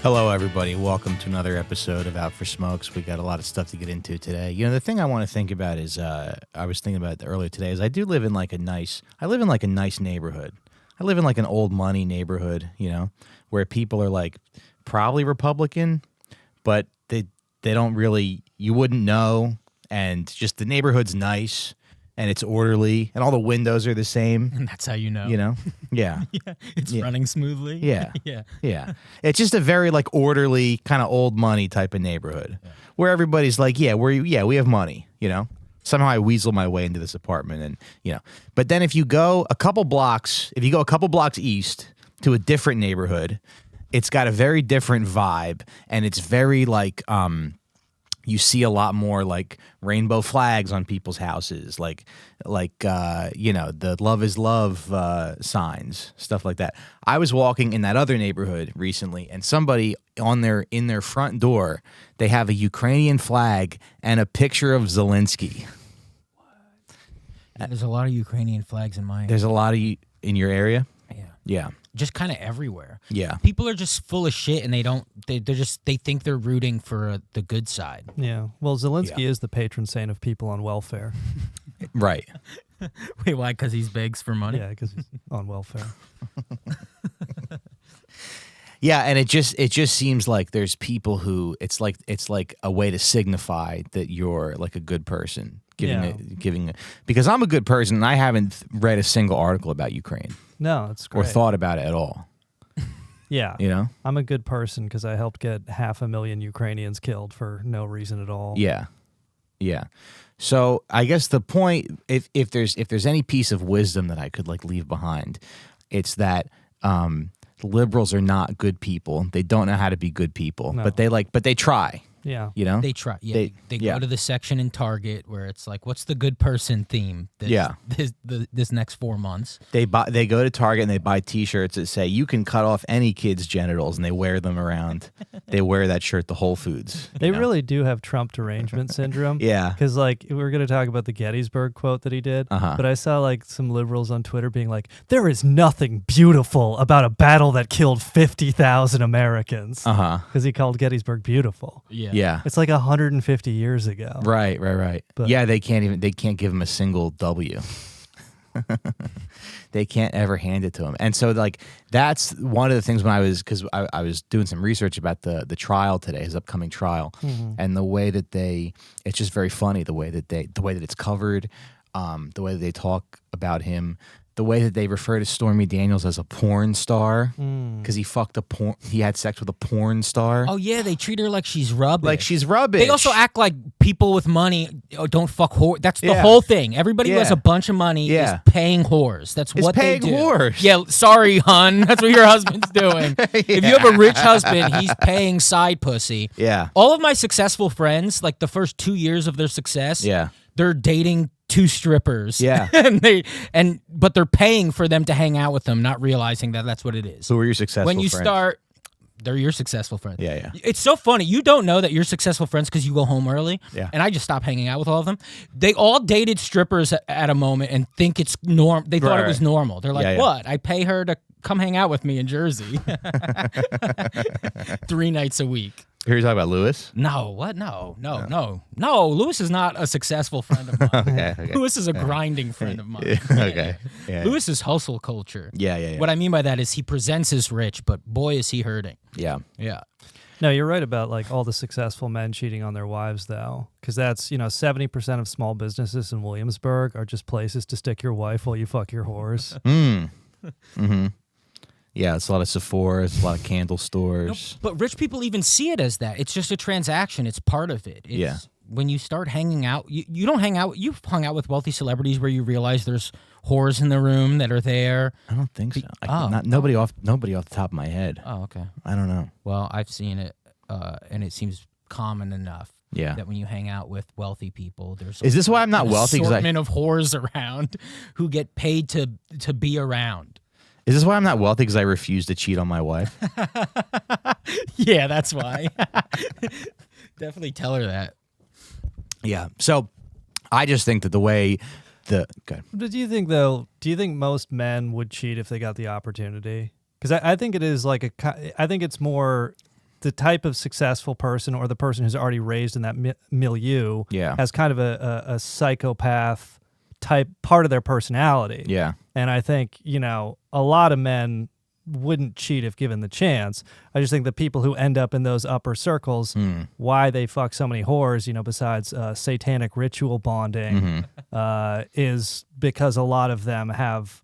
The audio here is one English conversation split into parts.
Hello, everybody. Welcome to another episode of Out for Smokes. We got a lot of stuff to get into today. You know, the thing I want to think about is, I was thinking about it earlier today, is I live in like a nice neighborhood. I live in like an old money neighborhood, you know, where people are like probably Republican, but they don't really, you wouldn't know, and just the neighborhood's nice. And it's orderly, and all the windows are the same. And that's how you know. You know? Yeah. Yeah, it's running smoothly. Yeah. Yeah. Yeah. It's just a very, like, orderly, kind of old money type of neighborhood where everybody's like, we have money, you know? Somehow I weasel my way into this apartment, and, you know. But then if you go a couple blocks east to a different neighborhood, it's got a very different vibe, and it's very, like, you see a lot more like rainbow flags on people's houses, like you know, the love is love signs, stuff like that. I was walking in that other neighborhood recently, and somebody in their front door, they have a Ukrainian flag and a picture of Zelensky. What? There's a lot of Ukrainian flags in my area. There's a lot of in your area? Yeah. Yeah. Just kind of everywhere. Yeah. People are just full of shit, and they think they're rooting for the good side. Yeah. Well, Zelensky is the patron saint of people on welfare. Right. Wait, why? Because he begs for money? Yeah, because he's on welfare. Yeah, and it just seems like there's people who it's like a way to signify that you're like a good person, giving because I'm a good person, and I haven't read a single article about Ukraine. No, it's great. Or thought about it at all. Yeah. You know? I'm a good person because I helped get 500,000 Ukrainians killed for no reason at all. Yeah. Yeah. So I guess the point, if there's any piece of wisdom that I could like leave behind, it's that liberals are not good people. They don't know how to be good people, but they try. Yeah. You know? They try. Yeah. They go to the section in Target where it's like, what's the good person theme this next 4 months? They go to Target and they buy T-shirts that say, you can cut off any kid's genitals, and they wear them around. They wear that shirt to Whole Foods. They really do have Trump derangement syndrome. Yeah. Because, like, we were going to talk about the Gettysburg quote that he did, but I saw, like, some liberals on Twitter being like, there is nothing beautiful about a battle that killed 50,000 Americans. Because he called Gettysburg beautiful. Yeah. Yeah. It's like 150 years ago. Right. But yeah, they can't give him a single W. They can't ever hand it to him. And so like that's one of the things when I was doing some research about the trial today, his upcoming trial, and the way that it's just very funny the way that it's covered, the way that they talk about him. The way that they refer to Stormy Daniels as a porn star because he had sex with a porn star. Oh yeah, they treat her like she's rubbish. They also act like people with money don't fuck whore. That's the whole thing. Everybody who has a bunch of money is paying whores. That's what they do. Whores. Yeah, sorry, hun. That's what your husband's doing. If you have a rich husband, he's paying side pussy. Yeah. All of my successful friends, like the first 2 years of their success, they're dating 2 strippers. Yeah. But they're paying for them to hang out with them, not realizing that that's what it is. Who are your successful friends? When you start, they're your successful friends. Yeah. It's so funny. You don't know that you're successful friends because you go home early. Yeah. And I just stopped hanging out with all of them. They all dated strippers at a moment and think it's normal. They thought it was normal. They're like, what? I pay her to come hang out with me in Jersey 3 nights a week. Here you talking about Lewis? No, what? No. Lewis is not a successful friend of mine. Okay. Lewis is a grinding friend of mine. Okay. Yeah. Lewis is hustle culture. Yeah. What I mean by that is he presents as rich, but boy, is he hurting. Yeah. No, you're right about like all the successful men cheating on their wives, though, because that's 70% of small businesses in Williamsburg are just places to stick your wife while you fuck your whores. Mm-hmm. Yeah, it's a lot of Sephora, it's a lot of candle stores. No, but rich people even see it as that. It's just a transaction. It's part of it. When you start hanging out, you don't hang out. You've hung out with wealthy celebrities where you realize there's whores in the room that are there. I don't think so. Nobody off the top of my head. Oh, okay. I don't know. Well, I've seen it, and it seems common enough. Yeah. That when you hang out with wealthy people, there's is this why I'm not wealthy? Assortment of whores around who get paid to be around. Is this why I'm not wealthy? Because I refuse to cheat on my wife? Yeah, that's why. Definitely tell her that. Yeah. So I just think that the way But do you think most men would cheat if they got the opportunity? Because I think it is like I think it's more the type of successful person or the person who's already raised in that milieu has kind of a psychopath type part of their personality. Yeah. And I think, a lot of men wouldn't cheat if given the chance. I just think the people who end up in those upper circles, why they fuck so many whores, besides satanic ritual bonding, is because a lot of them have,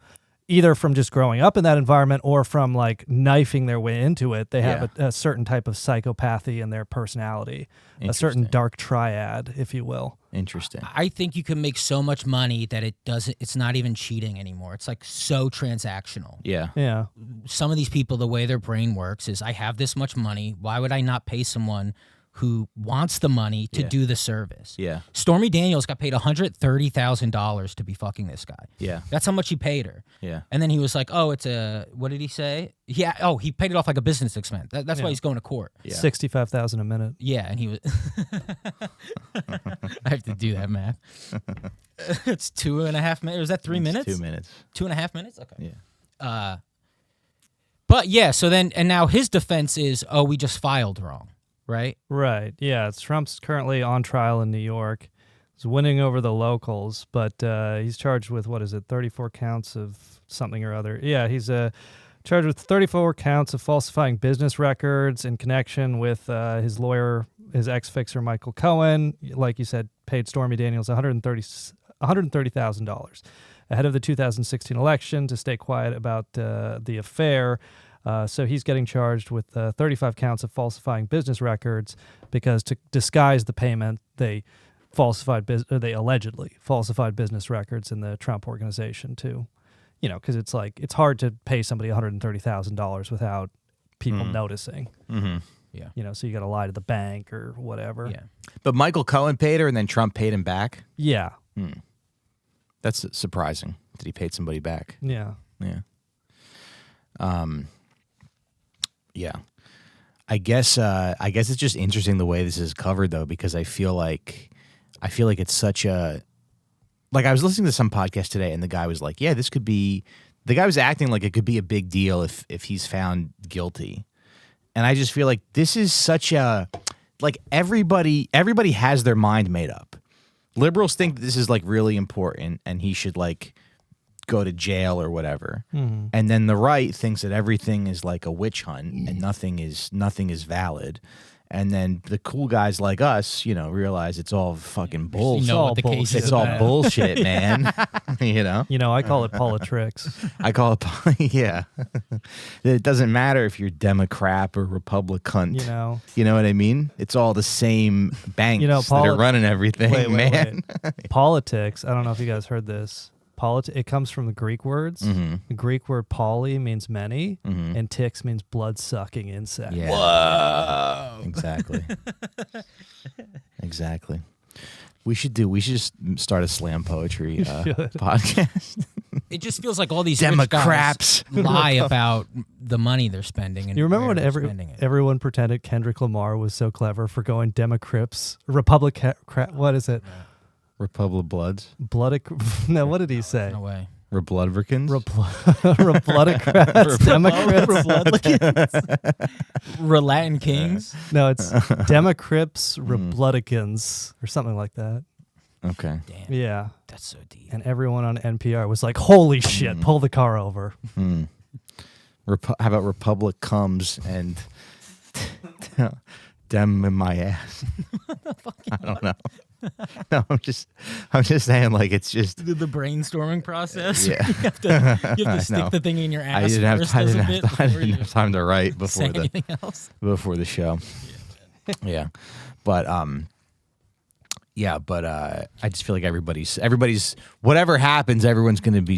either from just growing up in that environment or from like knifing their way into it, they have a certain type of psychopathy in their personality, a certain dark triad, if you will. Interesting. I think you can make so much money that it's not even cheating anymore. It's like so transactional. Yeah. Yeah. Some of these people, the way their brain works is, I have this much money. Why would I not pay someone who wants the money to do the service? Yeah. Stormy Daniels got paid $130,000 to be fucking this guy. Yeah. That's how much he paid her. Yeah. And then he was like, oh, it's what did he say? Yeah. Oh, he paid it off like a business expense. That's why he's going to court. Yeah. $65,000 a minute. Yeah. And he was, I have to do that math. It's 2.5 minutes. Or is that 3 minutes? 2 minutes. 2.5 minutes? Okay. Yeah. But yeah, so then, and now his defense is, oh, we just filed wrong. Right? Right. Yeah. Trump's currently on trial in New York. He's winning over the locals, but he's charged with, 34 counts of something or other. Yeah, he's charged with 34 counts of falsifying business records in connection with his lawyer, his ex-fixer, Michael Cohen. Like you said, paid Stormy Daniels $130,000 ahead of the 2016 election to stay quiet about the affair. So he's getting charged with 35 counts of falsifying business records because to disguise the payment, they allegedly falsified business records in the Trump organization too. Because it's hard to pay somebody $130,000 without people noticing. Mm-hmm. Yeah. So you got to lie to the bank or whatever. Yeah. But Michael Cohen paid her and then Trump paid him back? Yeah. That's surprising that he paid somebody back. Yeah. Yeah. Yeah. I guess it's just interesting the way this is covered though, because I feel like it's such a, like I was listening to some podcast today and the guy was like, yeah, the guy was acting like it could be a big deal if he's found guilty. And I just feel like this is such a, like everybody has their mind made up. Liberals think this is like really important and he should like go to jail or whatever. Mm-hmm. And then the right thinks that everything is like a witch hunt and nothing is valid. And then the cool guys like us, realize it's all fucking bullshit. It's all bullshit, man. I call it politricks. I call it, yeah. It doesn't matter if you're Democrat or Republican. You know what I mean? It's all the same banks that are running everything, man. Wait. Politics, I don't know if you guys heard this. It comes from the Greek words. Mm-hmm. The Greek word poly means many, and ticks means blood-sucking insect. Yeah. Whoa! Exactly. We should just start a slam poetry podcast. It just feels like all these Democrats rich guys lie about the money they're spending. And you remember when everyone pretended Kendrick Lamar was so clever for going Democrats, what is it? Republic Bloods? No, what did he say? No way. Republicans? Republicrats, Democrats. Latin Kings? No, it's Democrats, Republicans, or something like that. Okay. Damn. Yeah. That's so deep. And everyone on NPR was like, holy shit, pull the car over. How about Republic comes and dem in my ass? I don't know. No, I'm just saying, like, it's just the brainstorming process. Yeah, you have to stick the thing in your ass. I didn't have time to write before the show. Yeah, but I just feel like everybody's whatever happens, everyone's going to be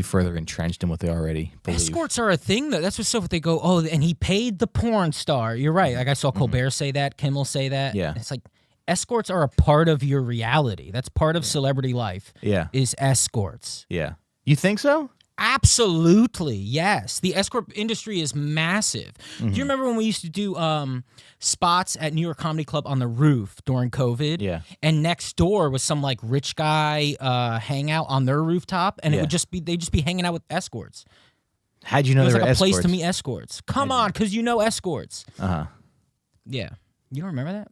further entrenched in what they already believe. Escorts are a thing though. That's what's so. They go, oh, and he paid the porn star. You're right. Like I saw Colbert say that. Kimmel say that. Yeah, it's like. Escorts are a part of your reality. That's part of celebrity life. Yeah. Is escorts. Yeah. You think so? Absolutely. Yes. The escort industry is massive. Do you remember when we used to do spots at New York Comedy Club on the roof during COVID? Yeah. And next door was some like rich guy hangout on their rooftop, and they'd just be hanging out with escorts. How'd you know it was there like were a place escorts? to meet escorts. Come on, because you know escorts. Uh-huh. Yeah. You don't remember that?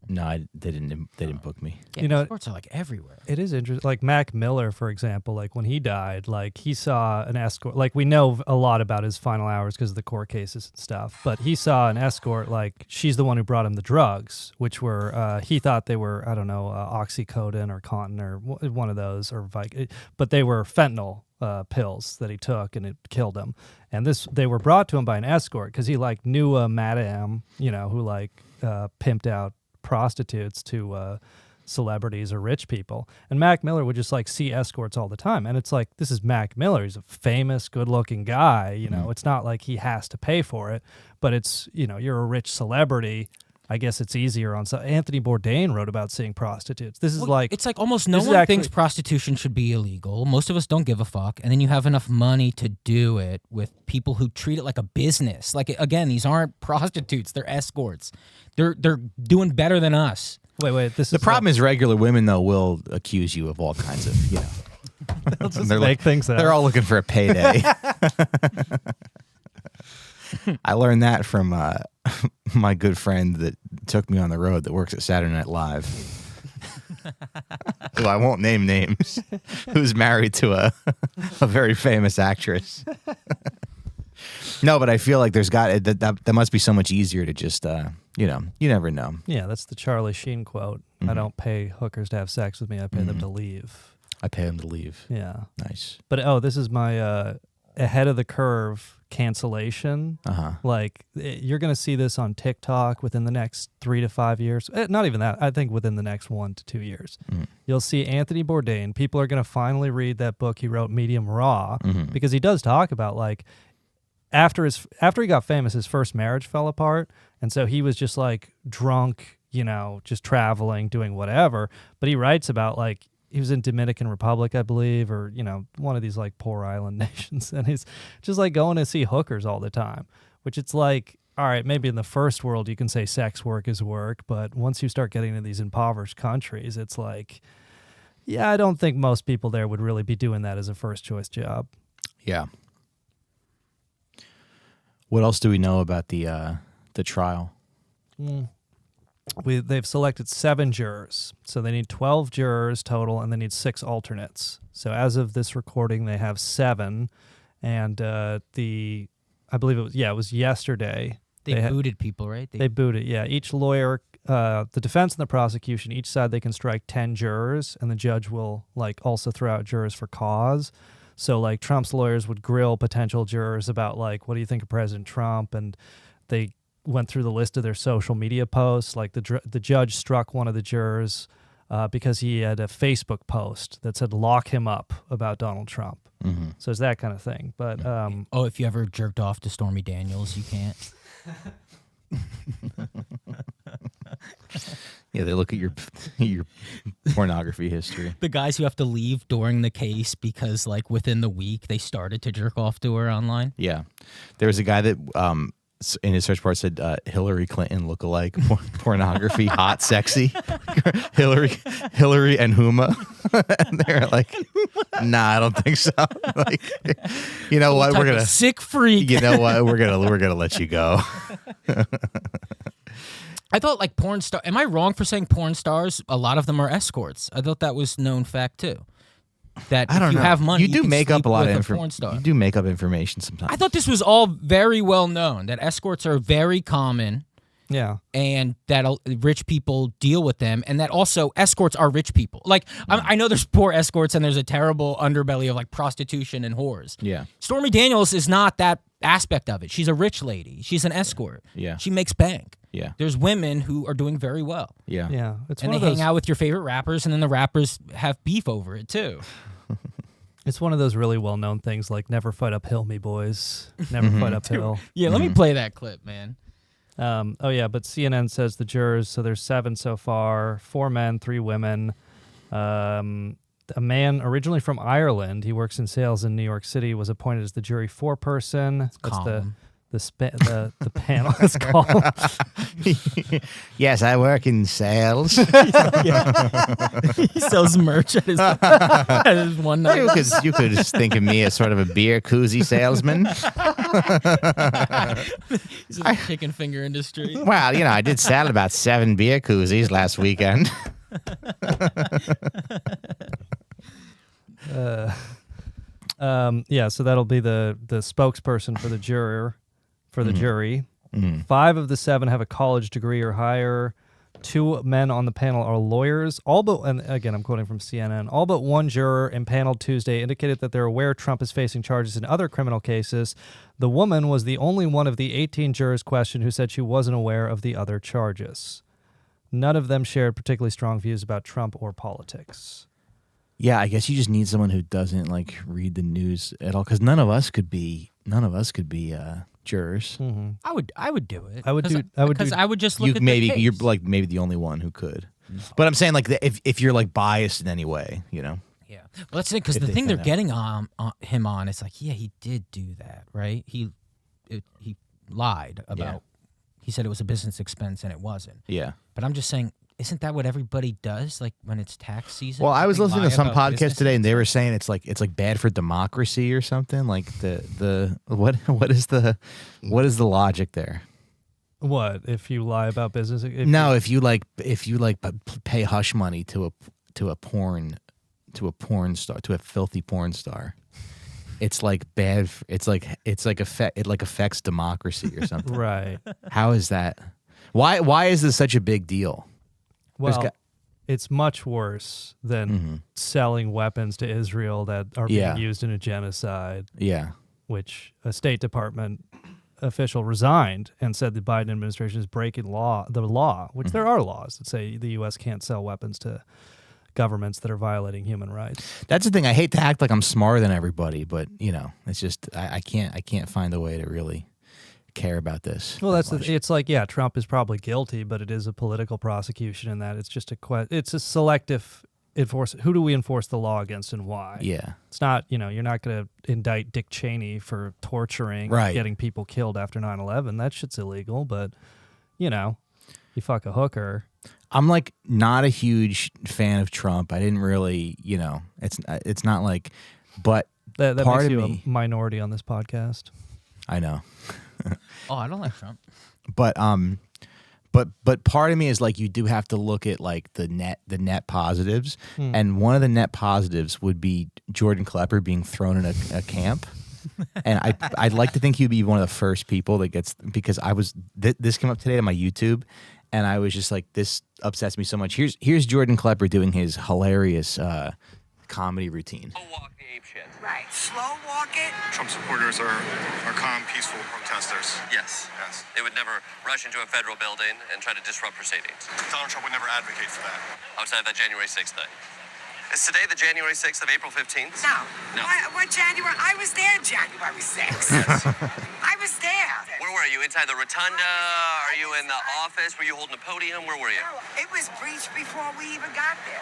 No, they didn't book me. Yeah, escorts are like everywhere. It is interesting. Like Mac Miller, for example, like when he died, like he saw an escort. Like we know a lot about his final hours because of the court cases and stuff. But he saw an escort. Like she's the one who brought him the drugs, which were he thought they were oxycodone or Contin or one of those but they were fentanyl pills that he took, and it killed him. And they were brought to him by an escort because he like knew a madam, who like pimped out prostitutes to celebrities or rich people. And Mac Miller would just like see escorts all the time. And it's like, this is Mac Miller. He's a famous, good-looking guy. It's not like he has to pay for it, but it's, you're a rich celebrity. I guess it's easier on some. Anthony Bourdain wrote about seeing prostitutes. It's like almost no one thinks prostitution should be illegal. Most of us don't give a fuck. And then you have enough money to do it with people who treat it like a business. Like, again, these aren't prostitutes. They're escorts. They're doing better than us. Wait. The problem is regular women, though, will accuse you of all kinds of, They'll just make things up. They're all looking for a payday. I learned that from my good friend that took me on the road that works at Saturday Night Live. Who I won't name names. Who's married to a very famous actress. No, but I feel like there's that must be so much easier to just you never know. Yeah, that's the Charlie Sheen quote. I don't pay hookers to have sex with me. I pay them to leave. I pay them to leave. Yeah. Nice. But this is my ahead of the curve cancellation. Like you're going to see this on TikTok within the next 3 to 5 years. Not even that. I think within the next 1 to 2 years. You'll see Anthony Bourdain. People are going to finally read that book he wrote, Medium Raw, because he does talk about like after he got famous, his first marriage fell apart, and so he was just like drunk, just traveling, doing whatever. But he writes about like he was in Dominican Republic, I believe, or, one of these like poor island nations. And he's just like going to see hookers all the time, which it's like, all right, maybe in the first world you can say sex work is work. But once you start getting into these impoverished countries, it's like, yeah, I don't think most people there would really be doing that as a first choice job. Yeah. What else do we know about the trial? They've selected 7 jurors, so they need 12 jurors total, and they need 6 alternates. So as of this recording, they have 7, and I believe it was yesterday. They booted people, right? They booted, yeah. Each lawyer, the defense and the prosecution, each side they can strike 10 jurors, and the judge will like also throw out jurors for cause. So like Trump's lawyers would grill potential jurors about like, what do you think of President Trump? And they went through the list of their social media posts. Like the judge struck one of the jurors because he had a Facebook post that said "lock him up" about Donald Trump. So it's that kind of thing. But if you ever jerked off to Stormy Daniels, you can't. Yeah, they look at your pornography history. The guys who have to leave during the case because like within the week they started to jerk off to her online. Yeah, there was a guy that in his search bar said Hillary Clinton lookalike pornography, hot, sexy, Hillary and Huma. And they're like, nah, I don't think so. Like, you know what? We're gonna sick freak. You know what? We're gonna let you go. I thought like porn star. Am I wrong for saying porn stars? A lot of them are escorts. I thought that was known fact too. That if you have money, you do make up a lot of information. You do make up information sometimes. I thought this was all very well known, that escorts are very common. Yeah. And that rich people deal with them, and that also escorts are rich people. Like, I know there's poor escorts and there's a terrible underbelly of like prostitution and whores. Yeah. Stormy Daniels is not that aspect of it. She's a rich lady. She's an escort. Yeah. She makes bank. Yeah. There's women who are doing very well. Yeah. Yeah. And they hang out with your favorite rappers, and then the rappers have beef over it too. It's one of those really well-known things like never fight uphill, me boys. Never fight uphill. Yeah, let me play that clip, man. But CNN says the jurors, so there's 7 so far, 4 men, 3 women. A man originally from Ireland, he works in sales in New York City, was appointed as the jury foreperson. That's the panel is called. Yes, I work in sales. He sells merch at his one night. You could just think of me as sort of a beer koozie salesman. He's in the chicken finger industry. Well, I did sell about 7 beer koozies last weekend. So that'll be the spokesperson for the jury. Mm-hmm. 5 of the 7 have a college degree or higher. 2 men on the panel are lawyers. And again, I'm quoting from CNN. All but one juror impaneled Tuesday indicated that they're aware Trump is facing charges in other criminal cases. The woman was the only one of the 18 jurors questioned who said she wasn't aware of the other charges. None of them shared particularly strong views about Trump or politics. Yeah, I guess you just need someone who doesn't read the news at all, because none of us could be jurors. Mm-hmm. I would do it. I would just look at maybe the case. you're maybe the only one who could. No. But I'm saying if you're biased in any way, Yeah. Well, that's it, because the thing they're getting on him on, it's he did do that, right? He lied about. Yeah. He said it was a business expense and it wasn't. Yeah. But I'm just saying, isn't that what everybody does? When it's tax season. Well, I was listening to some podcast today, and they were saying it's bad for democracy or something. What is the logic there? What if you lie about business? If you pay hush money to a porn star, to a filthy porn star, it's bad. It affects democracy or something. Right? How is that? Why is this such a big deal? Well, it's much worse than selling weapons to Israel that are being used in a genocide. Yeah. Which a State Department official resigned and said the Biden administration is breaking the law, which there are laws that say the U.S. can't sell weapons to governments that are violating human rights. That's the thing. I hate to act like I'm smarter than everybody, but it's just I can't find a way to really care about this. Well, it's Trump is probably guilty, but it is a political prosecution in that it's just it's a selective enforcement. Who do we enforce the law against and why? Yeah. It's not, you're not going to indict Dick Cheney for torturing, getting people killed after 9/11. That shit's illegal, but you fuck a hooker. I'm not a huge fan of Trump. I didn't really, it's not but that part makes of you me, a minority on this podcast. I know. I don't like Trump. But part of me is you do have to look at the net positives, and one of the net positives would be Jordan Klepper being thrown in a camp, and I'd like to think he'd be one of the first people that gets, because this came up today on my YouTube, and I was just this upsets me so much. Here's Jordan Klepper doing his hilarious comedy routine. Walk the ape shit. Right. Slow walk it. Trump supporters are calm, peaceful protesters. Yes. They would never rush into a federal building and try to disrupt proceedings. Donald Trump would never advocate for that. Outside of that January 6th thing. Is today the January 6th of April 15th? No. What January? I was there January 6th. Yes. I was there. Where were you? Inside the rotunda? Are you in the office? Were you holding a podium? Where were you? No, it was breached before we even got there.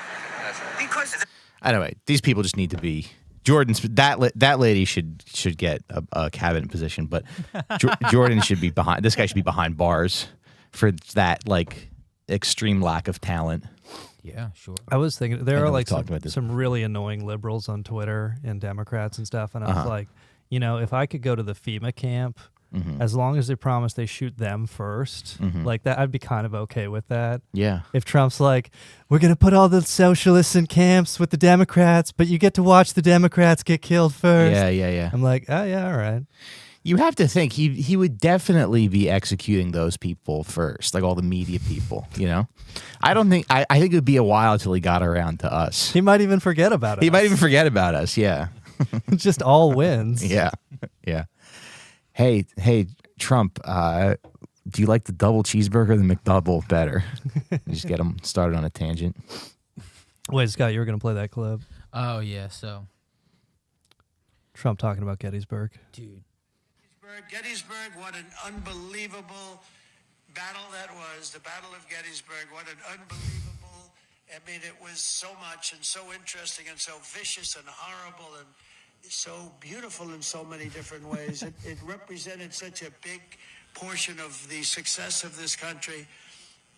Because Anyway, these people just need to be that lady should get a cabinet position, but Jordan should be behind. This guy should be behind bars for that extreme lack of talent. Yeah, sure. I was thinking there are some really annoying liberals on Twitter and Democrats and stuff, and I was like, if I could go to the FEMA camp, as long as they promise they shoot them first, that, I'd be kind of okay with that. Yeah. If Trump's we're going to put all the socialists in camps with the Democrats, but you get to watch the Democrats get killed first. Yeah. I'm like, oh, yeah, all right. You have to think he would definitely be executing those people first, all the media people, I think it would be a while till he got around to us. He might even forget about us. He might even forget about us, yeah. Just all wins. Yeah. Hey, Trump, do you like the double cheeseburger or the McDouble better? Just get him started on a tangent. Wait, Scott, you were going to play that clip? Oh, yeah, so. Trump talking about Gettysburg. Dude. Gettysburg, what an unbelievable battle that was. The Battle of Gettysburg, what an unbelievable, it was so much and so interesting and so vicious and horrible, and so beautiful in so many different ways. It represented such a big portion of the success of this country.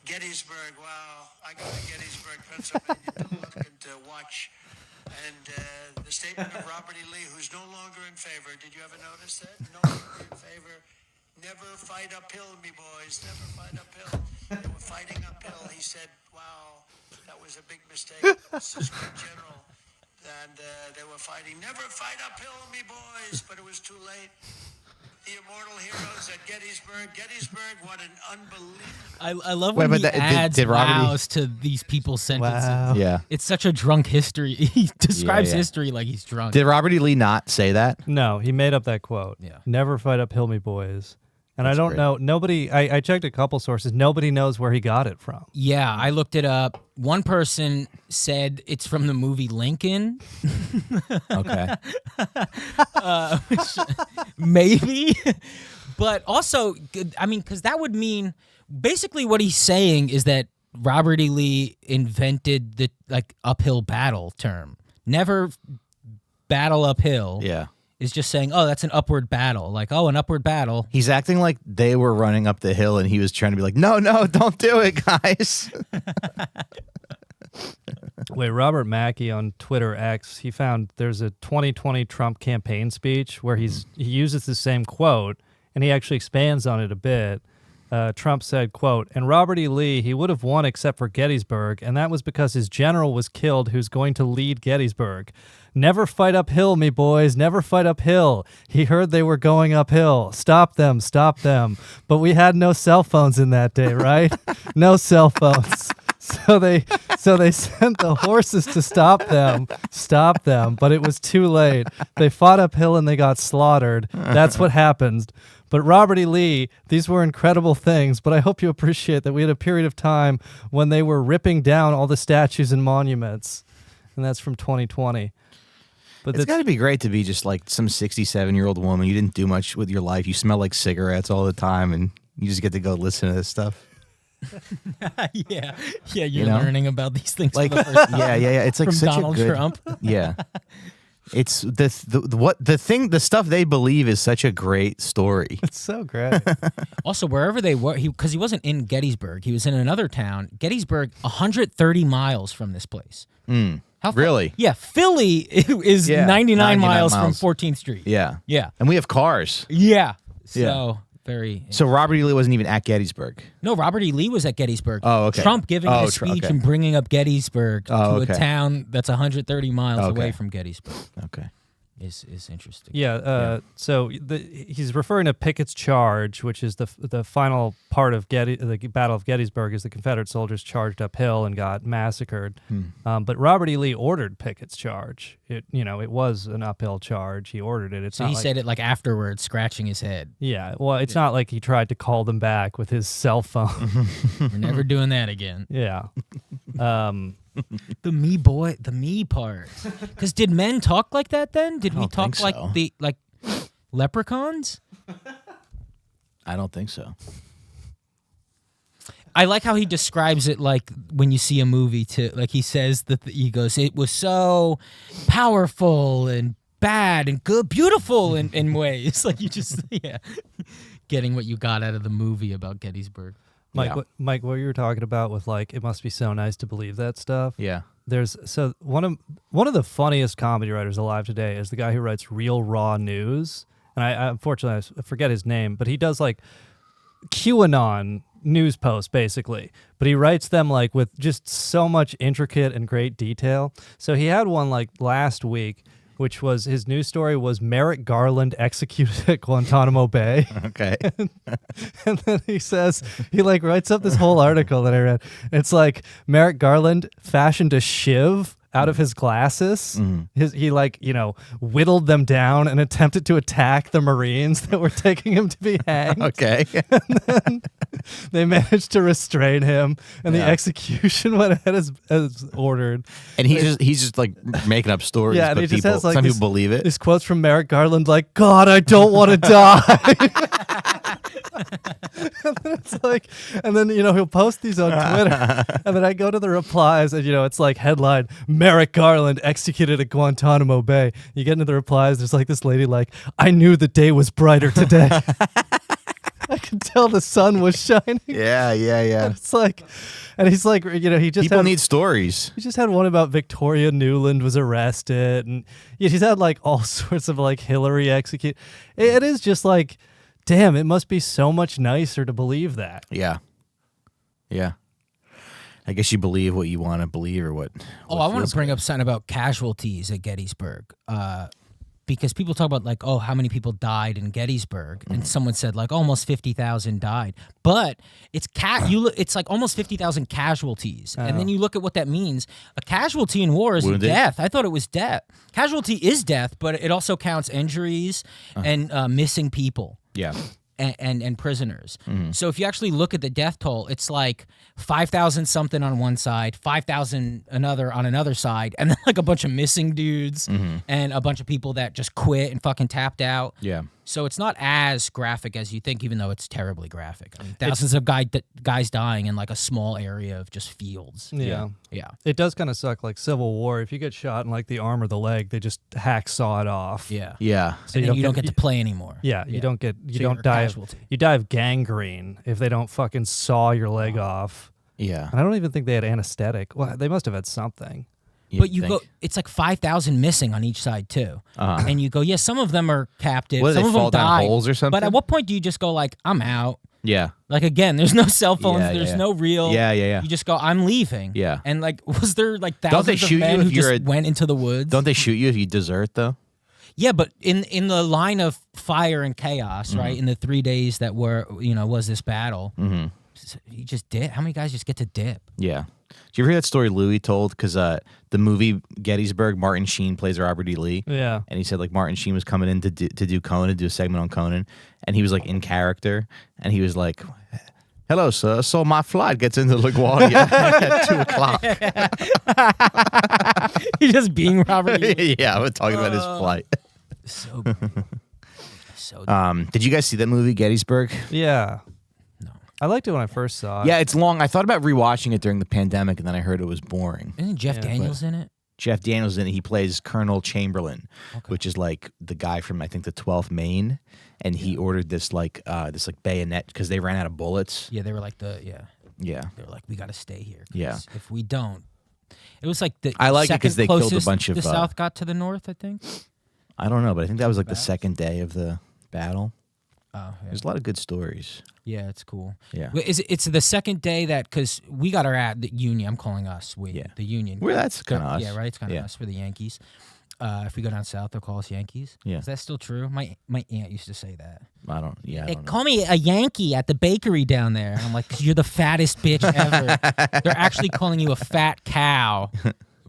Gettysburg, wow. I go to Gettysburg, Pennsylvania to look and to watch. And the statement of Robert E. Lee, who's no longer in favor. Did you ever notice that? No longer in favor. Never fight uphill, me boys. Never fight uphill. They were fighting uphill. He said, wow, that was a big mistake. This is good general. And they were fighting. Never fight uphill, me boys. But it was too late. The immortal heroes at Gettysburg. Gettysburg, what an unbelievable... I love when he adds vows to these people's sentences. Wow. Yeah. It's such a drunk history. He describes history like he's drunk. Did Robert E. Lee not say that? No, he made up that quote. Yeah. Never fight uphill, me boys. And That's I don't great. know. Nobody. I checked a couple sources. Nobody knows where he got it from. Yeah, I looked it up. One person said it's from the movie Lincoln. Okay. Maybe. But also, I mean, because that would mean basically what he's saying is that Robert E. Lee invented the uphill battle term. Never battle uphill. Yeah. Is just saying, oh, that's an upward battle. Like, oh, an upward battle. He's acting like they were running up the hill and he was trying to be like, no, don't do it, guys. Wait, Robert Mackey on Twitter X, he found there's a 2020 Trump campaign speech where he uses the same quote, and he actually expands on it a bit. Trump said, quote, and Robert E. Lee, he would have won except for Gettysburg, and that was because his general was killed who's going to lead Gettysburg. Never fight uphill, me boys, never fight uphill. He heard they were going uphill. Stop them. But we had no cell phones in that day, right? No cell phones. So they sent the horses to stop them, but it was too late. They fought uphill and they got slaughtered. That's what happened. But Robert E. Lee, these were incredible things, but I hope you appreciate that we had a period of time when they were ripping down all the statues and monuments. And that's from 2020. But It's got to be great to be just like some 67-year-old woman. You didn't do much with your life. You smell like cigarettes all the time, and you just get to go listen to this stuff. Yeah, you're learning about these things Like, for the first time. yeah. It's like From such Donald a good, Trump. Yeah. It's the stuff they believe is such a great story. It's so great. Also, wherever they were, because he wasn't in Gettysburg, he was in another town. Gettysburg, 130 miles from this place. How far? Really? Yeah, Philly is 99 miles from 14th Street. Yeah. Yeah. And we have cars. Yeah. So Yeah. very. So Robert E. Lee wasn't even at Gettysburg. No, Robert E. Lee was at Gettysburg. Oh, okay. Trump giving a speech and bringing up Gettysburg to okay. a town that's 130 miles Okay. away from Gettysburg. Okay. Is interesting. Yeah, so he's referring to Pickett's charge, which is the final part of the Battle of Gettysburg, as the Confederate soldiers charged uphill and got massacred. But Robert E. Lee ordered Pickett's charge. It was an uphill charge. He ordered it. So he said it like afterwards, scratching his head. Yeah, well, it's not like he tried to call them back with his cell phone. We're never doing that again. Yeah. The me part. Because did men talk like that then? Did we talk think so. like leprechauns? I don't think so. I like how he describes it like when you see a movie too. Like he says he goes, it was so powerful and bad and good, beautiful in ways. Like you just getting what you got out of the movie about Gettysburg. Mike, what you were talking about with like, it must be so nice to believe that stuff. Yeah. So one of the funniest comedy writers alive today is the guy who writes Real Raw News, and I unfortunately I forget his name, but he does like QAnon news posts basically, but he writes them like with just so much intricate and great detail. So he had one like last week, which was his news story was Merrick Garland executed at Guantanamo Bay. Okay. And then he like writes up this whole article that I read. It's like Merrick Garland fashioned a shiv out of his glasses. He whittled them down and attempted to attack the Marines that were taking him to be hanged. Okay. And then they managed to restrain him, and the execution went ahead as ordered. And he's just like making up stories. Yeah, and but he just has like some people believe it. These quotes from Merrick Garland, like, "God, I don't want to die." It's like, and then he'll post these on Twitter, and then I go to the replies, and it's like headline: Merrick Garland executed at Guantanamo Bay. You get into the replies, there's like this lady like, I knew the day was brighter today. I could tell the sun was shining. Yeah. And it's like, and he's like, he just people need stories. He just had one about Victoria Newland was arrested, and he's had like all sorts of like Hillary execute. It is just like, damn, it must be so much nicer to believe that. Yeah. I guess you believe what you want to believe, or what. I want to bring up something about casualties at Gettysburg. Because people talk about like, oh, how many people died in Gettysburg, and someone said like almost 50,000 died, but it's it's like almost 50,000 casualties, and then you look at what that means. A casualty in war is death. I thought it was death. Casualty is death, but it also counts injuries and missing people. Yeah. And prisoners. So if you actually look at the death toll, it's like 5,000 something on one side, 5,000 another on another side, and then like a bunch of missing dudes and a bunch of people that just quit and fucking tapped out. Yeah. So it's not as graphic as you think, even though it's terribly graphic. I mean, thousands of guys dying in like a small area of just fields. Yeah. It does kind of suck, like Civil War. If you get shot in like the arm or the leg, they just saw it off. Yeah. So and you don't get to play anymore. Yeah, you don't die. You die of gangrene if they don't fucking saw your leg off. Yeah. And I don't even think they had anesthetic. Well, they must have had something. But you go, it's like 5,000 missing on each side too, and you go, yeah, some of them are captive, what, some they of fall them down died. holes or something? But at what point do you just go like, I'm out? Yeah. Like again, there's no cell phones, Yeah, there's yeah. no real. Yeah. You just go, I'm leaving. Yeah. And like, was there like Don't they thousands of shoot men you who if you're just went into the woods? Don't they shoot you if you desert though? Yeah, but in the line of fire and chaos, right? In the 3 days that was this battle, you just dip. How many guys just get to dip? Yeah. Did you ever hear that story Louis told? Because the movie Gettysburg, Martin Sheen plays Robert E. Lee. Yeah. And he said like Martin Sheen was coming in to do Conan, do a segment on Conan, and he was like in character, and he was like, "Hello, sir. So my flight gets into LaGuardia at 2:00." He's just being Robert E. Lee. Yeah, we're talking about his flight. So Did you guys see that movie Gettysburg? Yeah. No. I liked it when I first saw it. Yeah, it's long. I thought about rewatching it during the pandemic, and then I heard it was boring. Isn't Jeff Daniels in it? Jeff Daniels in it. He plays Colonel Chamberlain, which is like the guy from I think the 12th Maine, and he ordered this bayonet because they ran out of bullets. Yeah, they were like Yeah. They were like, we got to stay here. 'Cause Yeah. if we don't, it was like the. I like it second 'cause they killed a closest bunch of, The South got to the North, I think. I don't know, but I think that was like the second day of the battle. Oh, yeah. There's a lot of good stories. Yeah, it's cool. Yeah. Well, it's the second day that, because we got our ad, the Union, I'm calling us, the Union. Well, that's kind of us. Yeah, right, it's kind of us. We're the Yankees. If we go down south, they'll call us Yankees. Yeah. Is that still true? My aunt used to say that. I don't know. Call me a Yankee at the bakery down there. And I'm like, 'cause you're the fattest bitch ever. They're actually calling you a fat cow.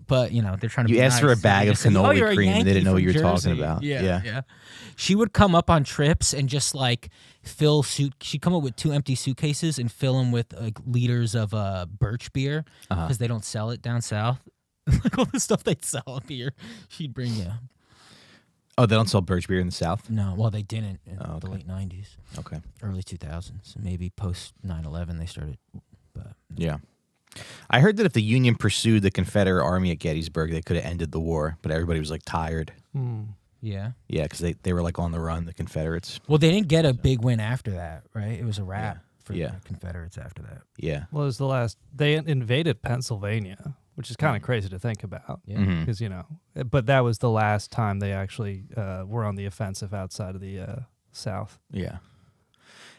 But, they're trying to You be asked for a nice. bag of They say, "Oh, you're cannoli a cream, and Yankee they didn't know what from you were talking Jersey." about. Yeah. She would come up on trips and just like she'd come up with 2 empty suitcases and fill them with like liters of birch beer because they don't sell it down south. Like all the stuff they sell up here, she'd bring you. Oh, they don't sell birch beer in the South? No, well, they didn't in the late 90s. Okay. Early 2000s. Maybe post 9/11 they started. But Yeah. I heard that if the Union pursued the Confederate Army at Gettysburg, they could have ended the war, but everybody was like tired. yeah. Yeah, because they were like on the run, the Confederates. Well, they didn't get a big win after that, right? It was a wrap for Yeah. the Confederates after that. Yeah. Well, it was they invaded Pennsylvania, which is kind of crazy to think about. Yeah. Mm-hmm. Because, but that was the last time they actually were on the offensive outside of the South. Yeah.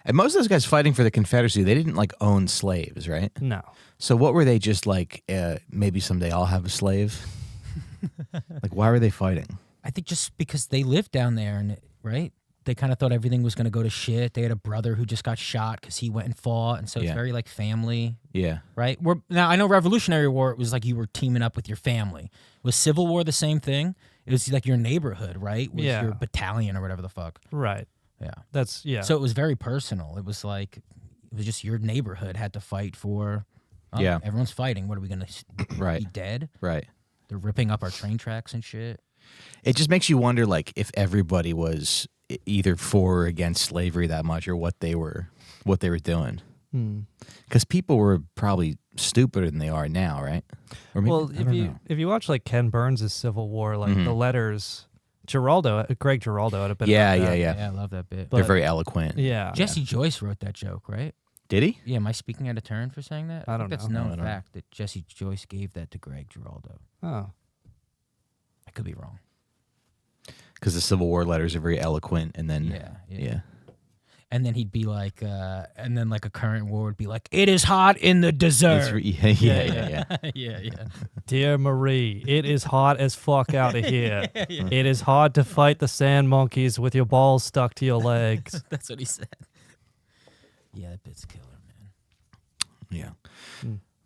And most of those guys fighting for the Confederacy, they didn't like own slaves, right? No. So what were they just like, maybe someday I'll have a slave? Like, why were they fighting? I think just because they lived down there, and right? They kind of thought everything was going to go to shit. They had a brother who just got shot because he went and fought, and so it's very like family, Yeah. right? Now I know Revolutionary War, it was like you were teaming up with your family. Was Civil War the same thing? It was like your neighborhood, right? Was your battalion or whatever the fuck. Right. Yeah. So it was very personal. It was like it was just your neighborhood had to fight for. Oh, Yeah. Everyone's fighting. What are we gonna Right. be dead? Right. They're ripping up our train tracks and shit. It just makes you wonder, like, if everybody was either for or against slavery that much, or what they were doing. Because people were probably stupider than they are now, right? Or maybe, Well, if you watch like Ken Burns' Civil War, like the letters, Greg Giraldo had a bit. Yeah, about that. Yeah, I love that bit. They're very eloquent. Yeah, Jesse Joyce wrote that joke, right? Did he? Yeah, am I speaking out of turn for saying that? I don't think that's know. known fact that Jesse Joyce gave that to Greg Giraldo. Oh, I could be wrong. Because the Civil War letters are very eloquent, and then Yeah. And then he'd be like, and then like a current war would be like, "It is hot in the desert." Yeah. Dear Marie, it is hot as fuck out of here. It is hard to fight the sand monkeys with your balls stuck to your legs. That's what he said. Yeah, that bit's killer, man. Yeah.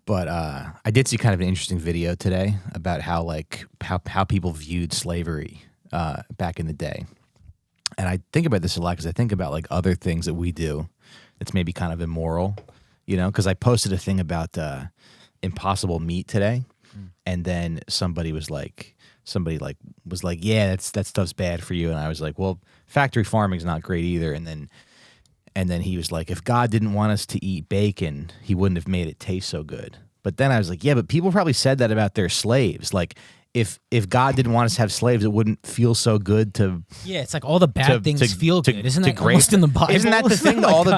But I did see kind of an interesting video today about how people viewed slavery back in the day. And I think about this a lot because I think about like other things that we do that's maybe kind of immoral, you know, because I posted a thing about impossible meat today. And then somebody was like, yeah, that stuff's bad for you. And I was like, well, factory farming's not great either. And then he was like, if God didn't want us to eat bacon, he wouldn't have made it taste so good. But then I was like, yeah, but people probably said that about their slaves. Like, if God didn't want us to have slaves, it wouldn't feel so good to. Yeah, it's like all the bad things feel good. Isn't that almost in the Bible? Isn't that the thing? Like, all the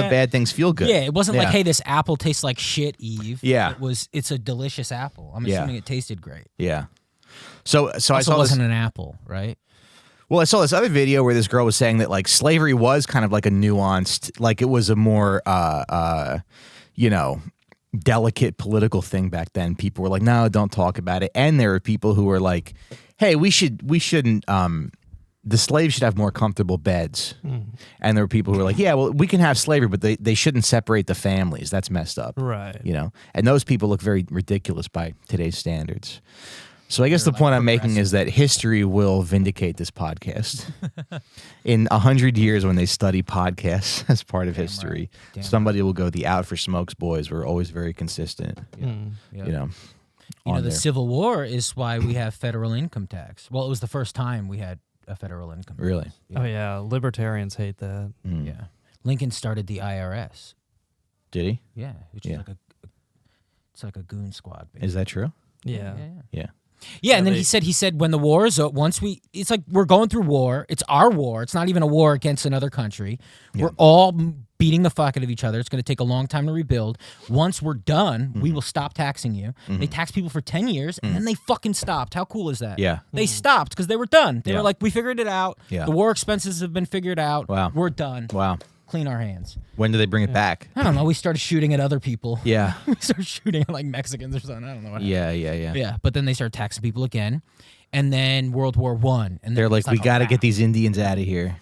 bad things feel good. Yeah, it wasn't like, hey, this apple tastes like shit, Eve. Yeah. It's a delicious apple. I'm assuming it tasted great. Yeah. So I saw it wasn't an apple, right? Well, I saw this other video where this girl was saying that like slavery was kind of like a nuanced, like it was a more, delicate political thing back then. People were like, no, don't talk about it. And there were people who were like, hey, we shouldn't, the slaves should have more comfortable beds. And there were people who were like, yeah, well, we can have slavery, but they shouldn't separate the families. That's messed up. Right. You know? And those people look very ridiculous by today's standards. So I guess the point I'm making is that history will vindicate this podcast. In 100 years, when they study podcasts as part of history, somebody will go, the Out for Smokes boys were always very consistent. You know, the Civil War is why we have federal income tax. Well, it was the first time we had a federal income tax. Really? Yeah. Oh, yeah. Libertarians hate that. Yeah. Lincoln started the IRS. Did he? Yeah. Which is it's like a goon squad. Basically. Is that true? Yeah. Yeah, and then he said when the war is over, it's like we're going through war. It's our war. It's not even a war against another country. We're all beating the fuck out of each other. It's going to take a long time to rebuild. Once we're done, we will stop taxing you. They taxed people for 10 years, and then they fucking stopped. How cool is that? Yeah. They stopped because they were done. They were like, we figured it out. Yeah. The war expenses have been figured out. Wow. We're done. Wow. Clean our hands. When do they bring it back? I don't know. We started shooting at other people. Yeah. We started shooting at like Mexicans or something. I don't know what happened. Yeah. Yeah, but then they started taxing people again, and then World War I, and They're like, we got to get these Indians out of here.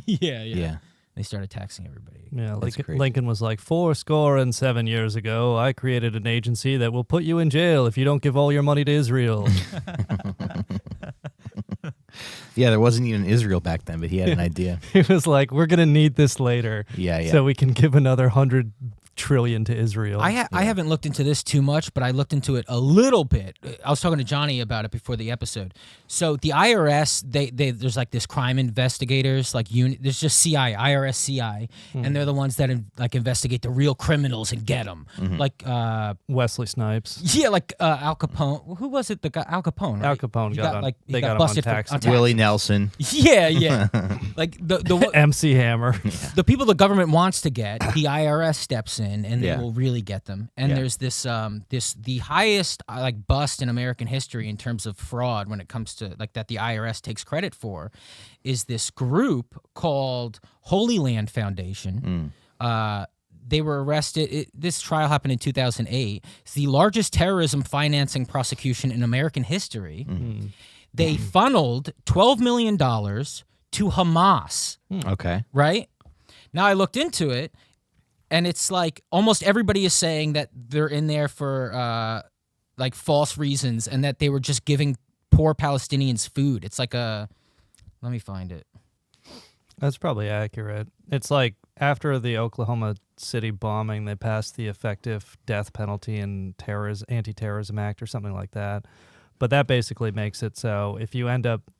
yeah. They started taxing everybody. Yeah, That's crazy. Lincoln was like, 407 years ago, I created an agency that will put you in jail if you don't give all your money to Israel. Yeah, there wasn't even Israel back then, but he had an idea. He was like, we're going to need this later. Yeah. So we can give another 100 trillion to Israel. I haven't looked into this too much, but I looked into it a little bit. I was talking to Johnny about it before the episode. So the IRS, there's like this crime investigators, like there's just CI, IRS CI, and they're the ones that like investigate the real criminals and get them. Like Wesley Snipes. Yeah, like Al Capone. Who was it? The guy Al Capone. Right? Al Capone He got busted him on tax. Willie Nelson. Yeah. Like the MC Hammer. the people the government wants to get, the IRS steps in and they will really get them. And there's this the highest like bust in American history in terms of fraud when it comes to like that the IRS takes credit for is this group called Holy Land Foundation. They were arrested. This trial happened in 2008. It's the largest terrorism financing prosecution in American history. They funneled $12 million to Hamas. Okay. Right? Now I looked into it, and it's like almost everybody is saying that they're in there for like false reasons and that they were just giving poor Palestinians food. It's like let me find it. That's probably accurate. It's like after the Oklahoma City bombing, they passed the effective death penalty and anti-terrorism act or something like that. But that basically makes it so if you end up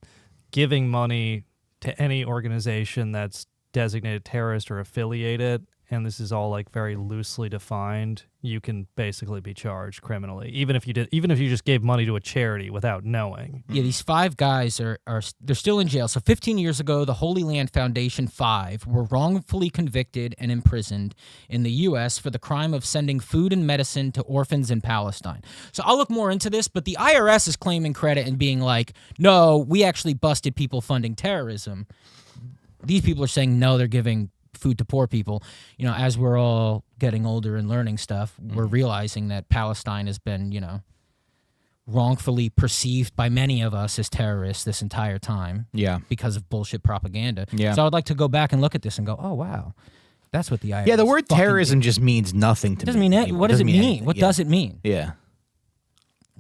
giving money to any organization that's designated terrorist or affiliated, and this is all like very loosely defined, you can basically be charged criminally, even if you just gave money to a charity without knowing. Yeah, these 5 guys are they're still in jail. So 15 years ago, the Holy Land Foundation 5 were wrongfully convicted and imprisoned in the U.S. for the crime of sending food and medicine to orphans in Palestine. So I'll look more into this, but the IRS is claiming credit and being like, no, we actually busted people funding terrorism. These people are saying, no, they're giving food to poor people. As we're all getting older and learning stuff, we're realizing that Palestine has been, wrongfully perceived by many of us as terrorists this entire time. Yeah. Because of bullshit propaganda. Yeah. So I would like to go back and look at this and go, oh, wow. That's what the IRS Yeah, the word fucking terrorism did. just means nothing to It doesn't me. mean it. What does it mean? Anything. What Yeah. does it mean? Yeah.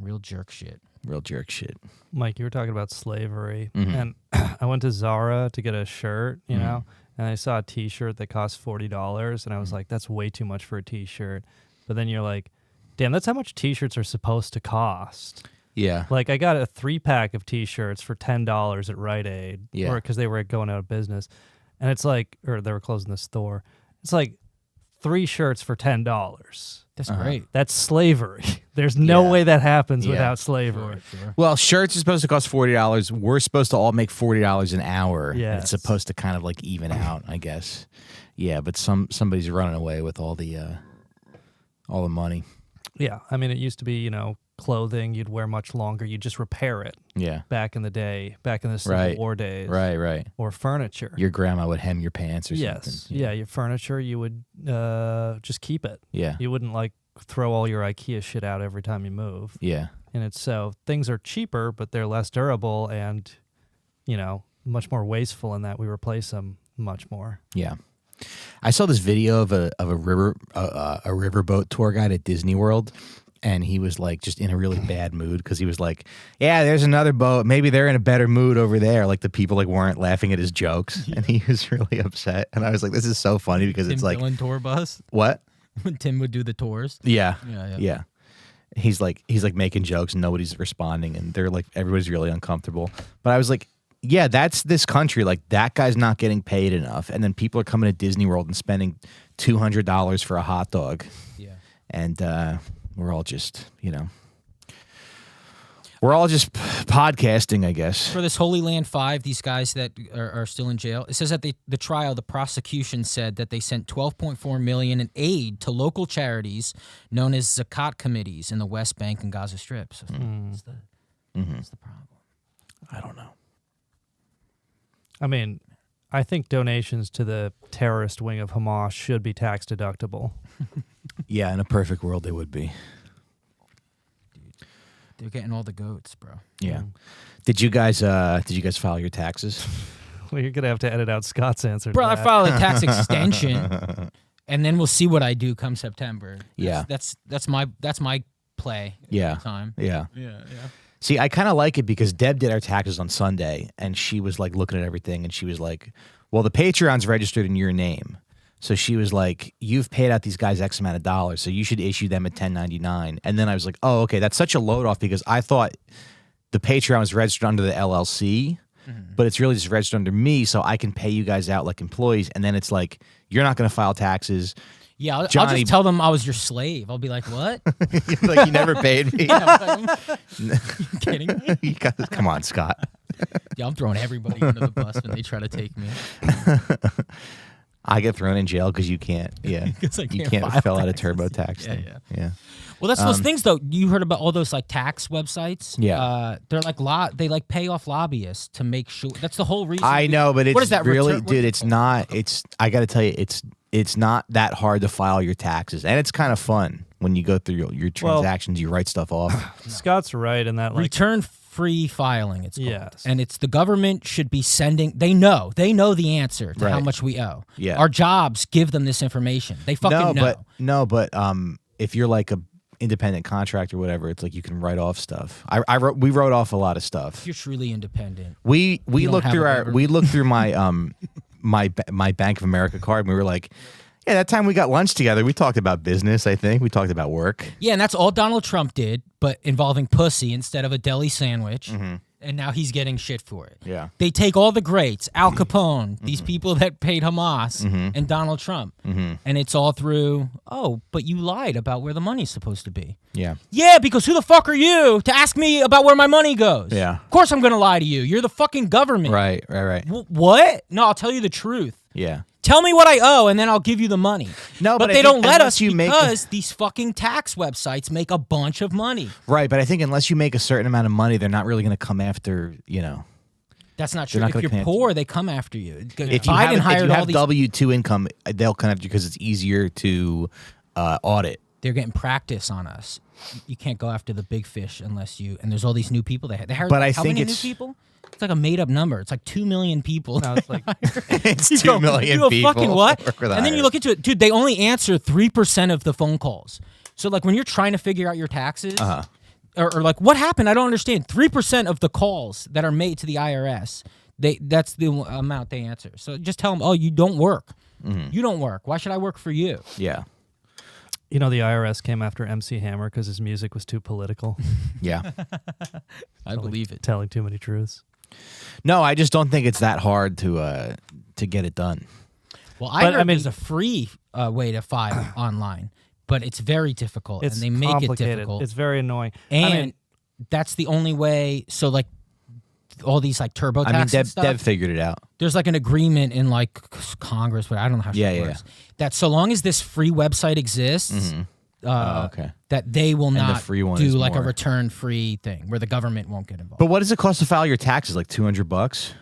Real jerk shit. Real jerk shit. Mike, you were talking about slavery, Mm-hmm. and I went to Zara to get a shirt, you know, and I saw a T-shirt that cost $40, and I was like, that's way too much for a T-shirt. But then you're like, damn, that's how much T-shirts are supposed to cost. Yeah. Like, I got a 3-pack of T-shirts for $10 at Rite Aid, Yeah. because they were going out of business, and it's like, or they were closing the store. It's like 3 shirts for $10. That's great. That's slavery. There's no Yeah. way that happens Yeah. without slavery. Sure. Well, shirts are supposed to cost $40. We're supposed to all make $40 an hour. and Yes. It's supposed to kind of like even out, I guess. Yeah, but somebody's running away with all the money. Yeah, I mean, it used to be, clothing you'd wear much longer. You'd just repair it Yeah. back in the day, back in the Civil Right. War days. Right. Or furniture. Your grandma would hem your pants or Yes. something. Yeah, your furniture, you would just keep it. Yeah. You wouldn't, like, throw all your IKEA shit out every time you move. Yeah. And it's so things are cheaper, but they're less durable and, much more wasteful in that we replace them much more. Yeah. I saw this video of a riverboat tour guide at Disney World, and he was like just in a really bad mood because he was like, yeah, there's another boat. Maybe they're in a better mood over there. Like the people like weren't laughing at his jokes, and he was really upset. And I was like, this is so funny because it's like, Dillon tour bus. what? When Tim would do the tours. Yeah. Yeah. He's like making jokes and nobody's responding, and they're like everybody's really uncomfortable. But I was like, yeah, that's this country. Like that guy's not getting paid enough, and then people are coming to Disney World and spending $200 for a hot dog. Yeah. And we're all just, we're all just podcasting, I guess. For this Holy Land 5, these guys that are still in jail, it says at the trial, the prosecution said that they sent $12.4 million in aid to local charities known as Zakat committees in the West Bank and Gaza Strip. So what's the problem? I don't know. I mean, I think donations to the terrorist wing of Hamas should be tax deductible. Yeah, in a perfect world, they would be. They're getting all the goats, bro. Yeah. Did you guys file your taxes? Well, you're gonna have to edit out Scott's answer. Bro, to I that. filed a tax extension, and then we'll see what I do come September. Yeah. That's my play. Yeah. Every time. Yeah. Yeah. See, I kind of like it because Deb did our taxes on Sunday, and she was like looking at everything, and she was like, well, the Patreon's registered in your name. So she was like, you've paid out these guys X amount of dollars, so you should issue them a 1099. And then I was like, oh, okay, that's such a load off because I thought the Patreon was registered under the LLC, but it's really just registered under me, so I can pay you guys out like employees. And then it's like, you're not going to file taxes. Yeah, I'll Johnny- just tell them I was your slave. I'll be like, what? Like, you never paid me. You kidding me? You guys, come on, Scott. Yeah, I'm throwing everybody under the bus when they try to take me. I get thrown in jail because you can't. Yeah, 'Cause I you can't can't file fill out a taxes. TurboTax. thing. Yeah. Well, that's those things though. You heard about all those like tax websites? Yeah. They're like they like pay off lobbyists to make sure. That's the whole reason. I know, but it's What is that, really, return- what- dude. It's not. It's. I got to tell you, it's not that hard to file your taxes, and it's kind of fun when you go through your transactions. You write stuff off. Scott's right in that, like, Return-free filing. It's called. Yes. And it's the government should be sending. They know the answer to how Right. much we owe. Yeah. Our jobs give them this information. They fucking know. But if you're like a independent contractor or whatever, it's like you can write off stuff. We wrote off a lot of stuff. You're truly independent. We don't looked have through a we looked through my my Bank of America card, and we were like, yeah, that time we got lunch together, we talked about business. I think we talked about work. Yeah, and that's all Donald Trump did, but involving pussy instead of a deli sandwich. And now he's getting shit for it. Yeah. They take all the greats, Al Capone, these people that paid Hamas, and Donald Trump. And it's all through, but you lied about where the money's supposed to be. Yeah. Yeah, because who the fuck are you to ask me about where my money goes? Yeah. Of course I'm going to lie to you. You're the fucking government. Right. What? No, I'll tell you the truth. Yeah. Tell me what I owe, and then I'll give you the money. No, but I they think don't let unless us you because these fucking tax websites make a bunch of money. Right, but I think unless you make a certain amount of money, they're not really going to come after, That's not true. not If gonna you're connect poor, they come after you. If you Biden hired all have these. W-2 income, they'll come after you because it's easier to audit. They're getting practice on us. You can't go after the big fish unless you. And there's all these new people. They hired. But I how think many it's- new people? It's like a made up number. It's like 2 million people. No, it's like It's You 2 go, million you go, people. fucking what? work with And then you IRS. look into it, dude. They only answer 3% of the phone calls. So like when you're trying to figure out your taxes, or like what happened, I don't understand. 3% of the calls that are made to the IRS, that's the amount they answer. So just tell them, you don't work. You don't work. Why should I work for you? Yeah. the IRS came after MC Hammer because his music was too political, Yeah. I believe it. telling too many truths. No, I just don't think it's that hard to get it done. Well, I heard I mean- there's a free way to file online, but it's very difficult, It's and they make it complicated. difficult. It's very annoying. And that's the only way. So like all these like TurboTax I mean, and stuff, Deb figured it out. there's like an agreement in like Congress, but I don't know how shit Yeah, works. That so long as this free website exists, Okay. that they will the not free one do is like a more. return free thing where the government won't get involved. But what does it cost to file your taxes? Like $200?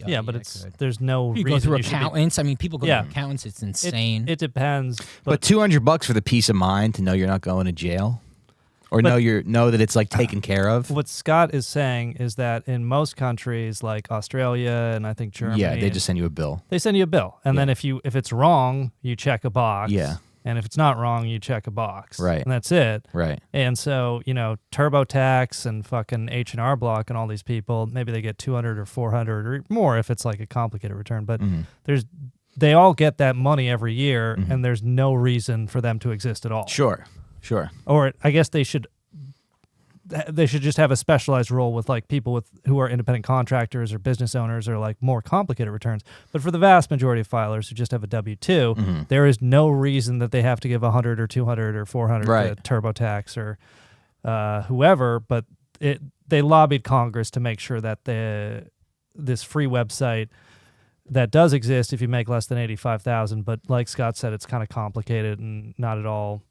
yeah, but it it's could. there's no You reason go through you should be- accountants. I mean, people go Yeah. through accountants. It's insane. It depends, But $200 for the peace of mind to know you're not going to jail, or But- know that it's like taken care of. what Scott is saying is that in most countries like Australia and I think Germany, Yeah, they just send you a bill. they send you a bill, and Yeah. then if it's wrong, you check a box. Yeah. And if it's not wrong, you check a box. Right. And that's it. Right. And so, TurboTax and fucking H&R Block and all these people, maybe they get 200 or 400 or more if it's like a complicated return. But they all get that money every year, and there's no reason for them to exist at all. Sure. Or I guess they should just have a specialized role with like people who are independent contractors or business owners or like more complicated returns. But for the vast majority of filers who just have a W-2, there is no reason that they have to give 100 or 200 or 400 Right. to TurboTax or whoever. But they lobbied Congress to make sure that this free website that does exist if you make less than 85,000. But like Scott said, it's kind of complicated and not at all,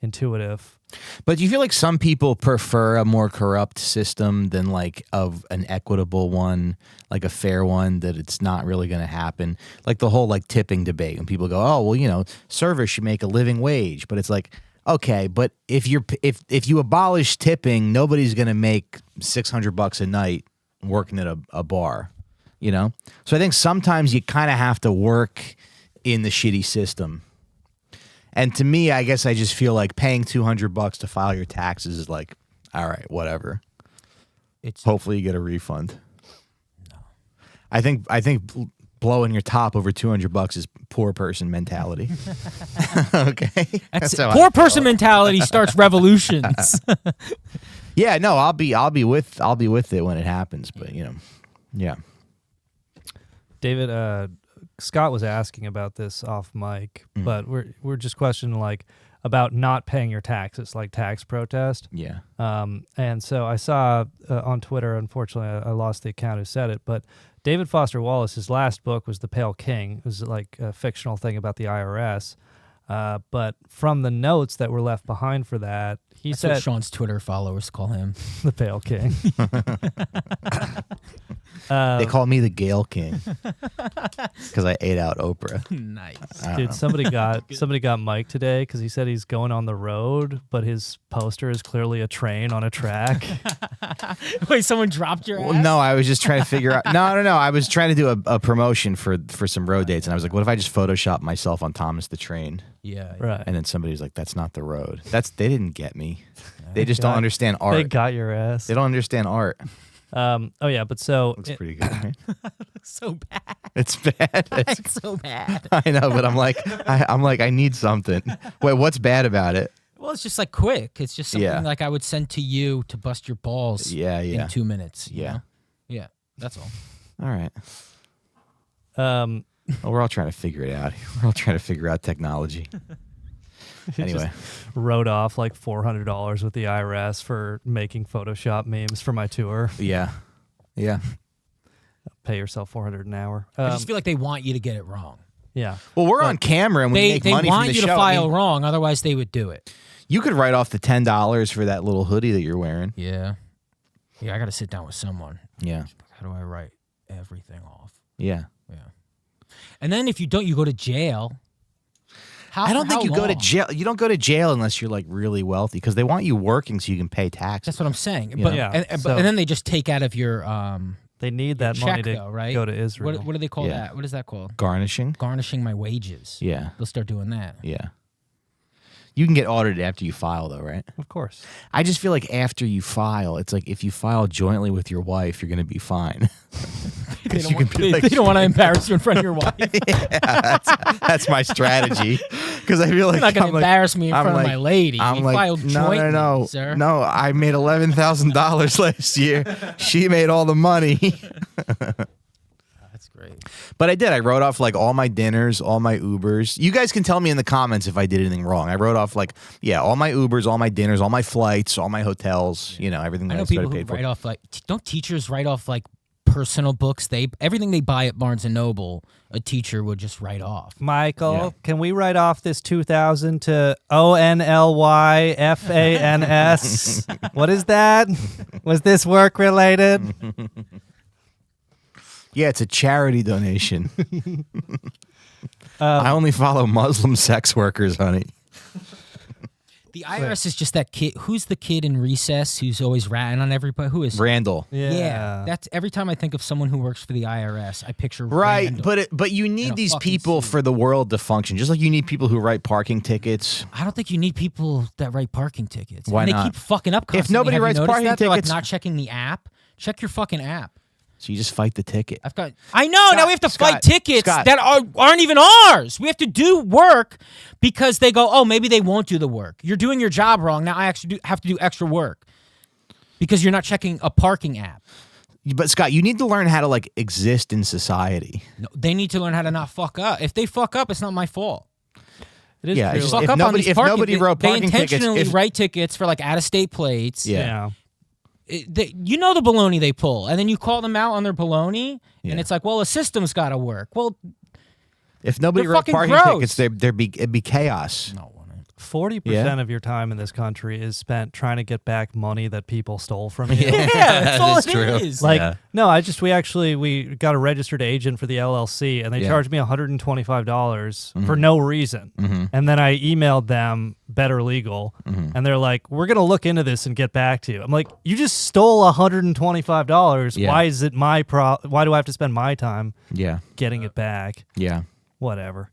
intuitive. But do you feel like some people prefer a more corrupt system than like of an equitable one, like a fair one, that it's not really going to happen? Like the whole like tipping debate, when people go, "Oh, well, servers should make a living wage," but it's like, okay, but if you abolish tipping, nobody's going to make $600 a night working at a bar, So I think sometimes you kind of have to work in the shitty system. And to me, I guess I just feel like paying $200 to file your taxes is like, all right, whatever. Hopefully you get a refund. No, I think blowing your top over $200 is poor person mentality. Okay, That's how I poor feel. person mentality starts revolutions. Yeah, no, I'll be with it when it happens. But yeah. David, Scott was asking about this off mic, but we're just questioning like about not paying your taxes, like tax protest. Yeah. And so I saw on Twitter, unfortunately, I lost the account who said it, but David Foster Wallace, his last book was The Pale King. It was like a fictional thing about the IRS. But from the notes that were left behind for that, he That's said what Sean's Twitter followers call him. the Pale King. They call me the Gale King because I ate out Oprah. Nice. Dude, somebody got Mike today because he said he's going on the road, but his poster is clearly a train on a track. Wait, someone dropped your ass? Well, no, I was just trying to figure out. No. I was trying to do a promotion for some road dates, and I was like, what if I just Photoshop myself on Thomas the Train? Yeah. Right. And then somebody was like, that's not the road. They didn't get me. They just don't understand art. They got your ass. They don't understand art. Oh yeah, but so Looks pretty good, right? So bad. It's bad. It's so bad. I know, but I'm like, I need something. Wait, what's bad about it? Well, Well, it's just like quick. It's just something Yeah. like I would send to you to bust your balls in 2 minutes. you Yeah. know? Yeah, that's all. All right. Um, Well, we're all trying to figure it out. We're all trying to figure out technology. Anyway. wrote off like $400 with the IRS for making Photoshop memes for my tour. Yeah. Yeah. Pay yourself $400 an hour. I just feel like they want you to get it wrong. Yeah. Well, we're on camera and we make They money from want the you show. to file wrong, otherwise they would do it. You could write off the $10 for that little hoodie that you're wearing. Yeah. Yeah, I got to sit down with someone. Yeah. How do I write everything off? Yeah. Yeah. And then if you don't, you go to jail. I don't think you go to long? jail. You don't go to jail unless you're like really wealthy because they want you working so you can pay taxes. That's what I'm saying. You But, know? Yeah, and so- then they just take out of your They need that money check, to though, right? go to Israel. What do they call Yeah. that? What is that called? Garnishing. Garnishing my wages. Yeah. They'll start doing that. Yeah. You can get audited after you file, though, right? Of course. I just feel like after you file, it's like if you file jointly with your wife, you're going to be fine. They don't, you can want, be they, like- they don't want to embarrass you in front of your wife. That's my strategy. Because I feel like You're not going I'm to like- embarrass me in I'm front of like- my lady. I'm We like, filed jointly, no, sir. no. I made $11,000 last year. She made all the money. That's great. But I did. I wrote off like all my dinners, all my Ubers. You guys can tell me in the comments if I did anything wrong. I wrote off like, all my Ubers, all my dinners, all my flights, all my hotels, everything that I I know started people who paid for. write off don't teachers write off like personal books? Everything they buy at Barnes and Noble, a teacher would just write off. Michael, Yeah. can we write off this 2000 to ONLYFANS? What is that? Was this work related? Yeah, it's a charity donation. I only follow Muslim sex workers, honey. The IRS is just that kid. Who's the kid in recess who's always ratting on everybody? Who is? Randall. Yeah, that's every time I think of someone who works for the IRS, I picture Right, Randall. but you In need a these fucking people suit. for the world to function. Just like you need people who write parking tickets. I don't think you need people that write parking tickets. Why and not? They keep fucking up. Constantly. nobody Have you writes noticed parking that? They're, tickets- like not checking the app. Check your fucking app. So you just fight the ticket. I know. Now we have to fight tickets Scott. that aren't even ours. We have to do work because they go, oh, maybe they won't do the work. You're doing your job wrong. Now I actually have to do extra work because you're not checking a parking app. But Scott, you need to learn how to like exist in society. No, they need to learn how to not fuck up. If they fuck up, it's not my fault. It is Yeah, true. it's Fuck if up on nobody- these if parking. nobody wrote they parking tickets, intentionally if- write tickets for like out-of-state plates. Yeah. You know the baloney they pull, and then you call them out on their baloney, Yeah. and it's like, well, a system's got to work. Well, If nobody They're wrote fucking parking gross. tickets, it'd be chaos. no, 40% of your time in this country is spent trying to get back money that people stole from you. yeah, that's all is it true. is. Like, Yeah. no, we got a registered agent for the LLC, and they Yeah. charged me $125 for no reason. And then I emailed them Better Legal, and they're like, "We're gonna look into this and get back to you." I'm like, "You just stole $125. Yeah. Why is it my Why do I have to spend my time Yeah, getting it back?" yeah. Whatever.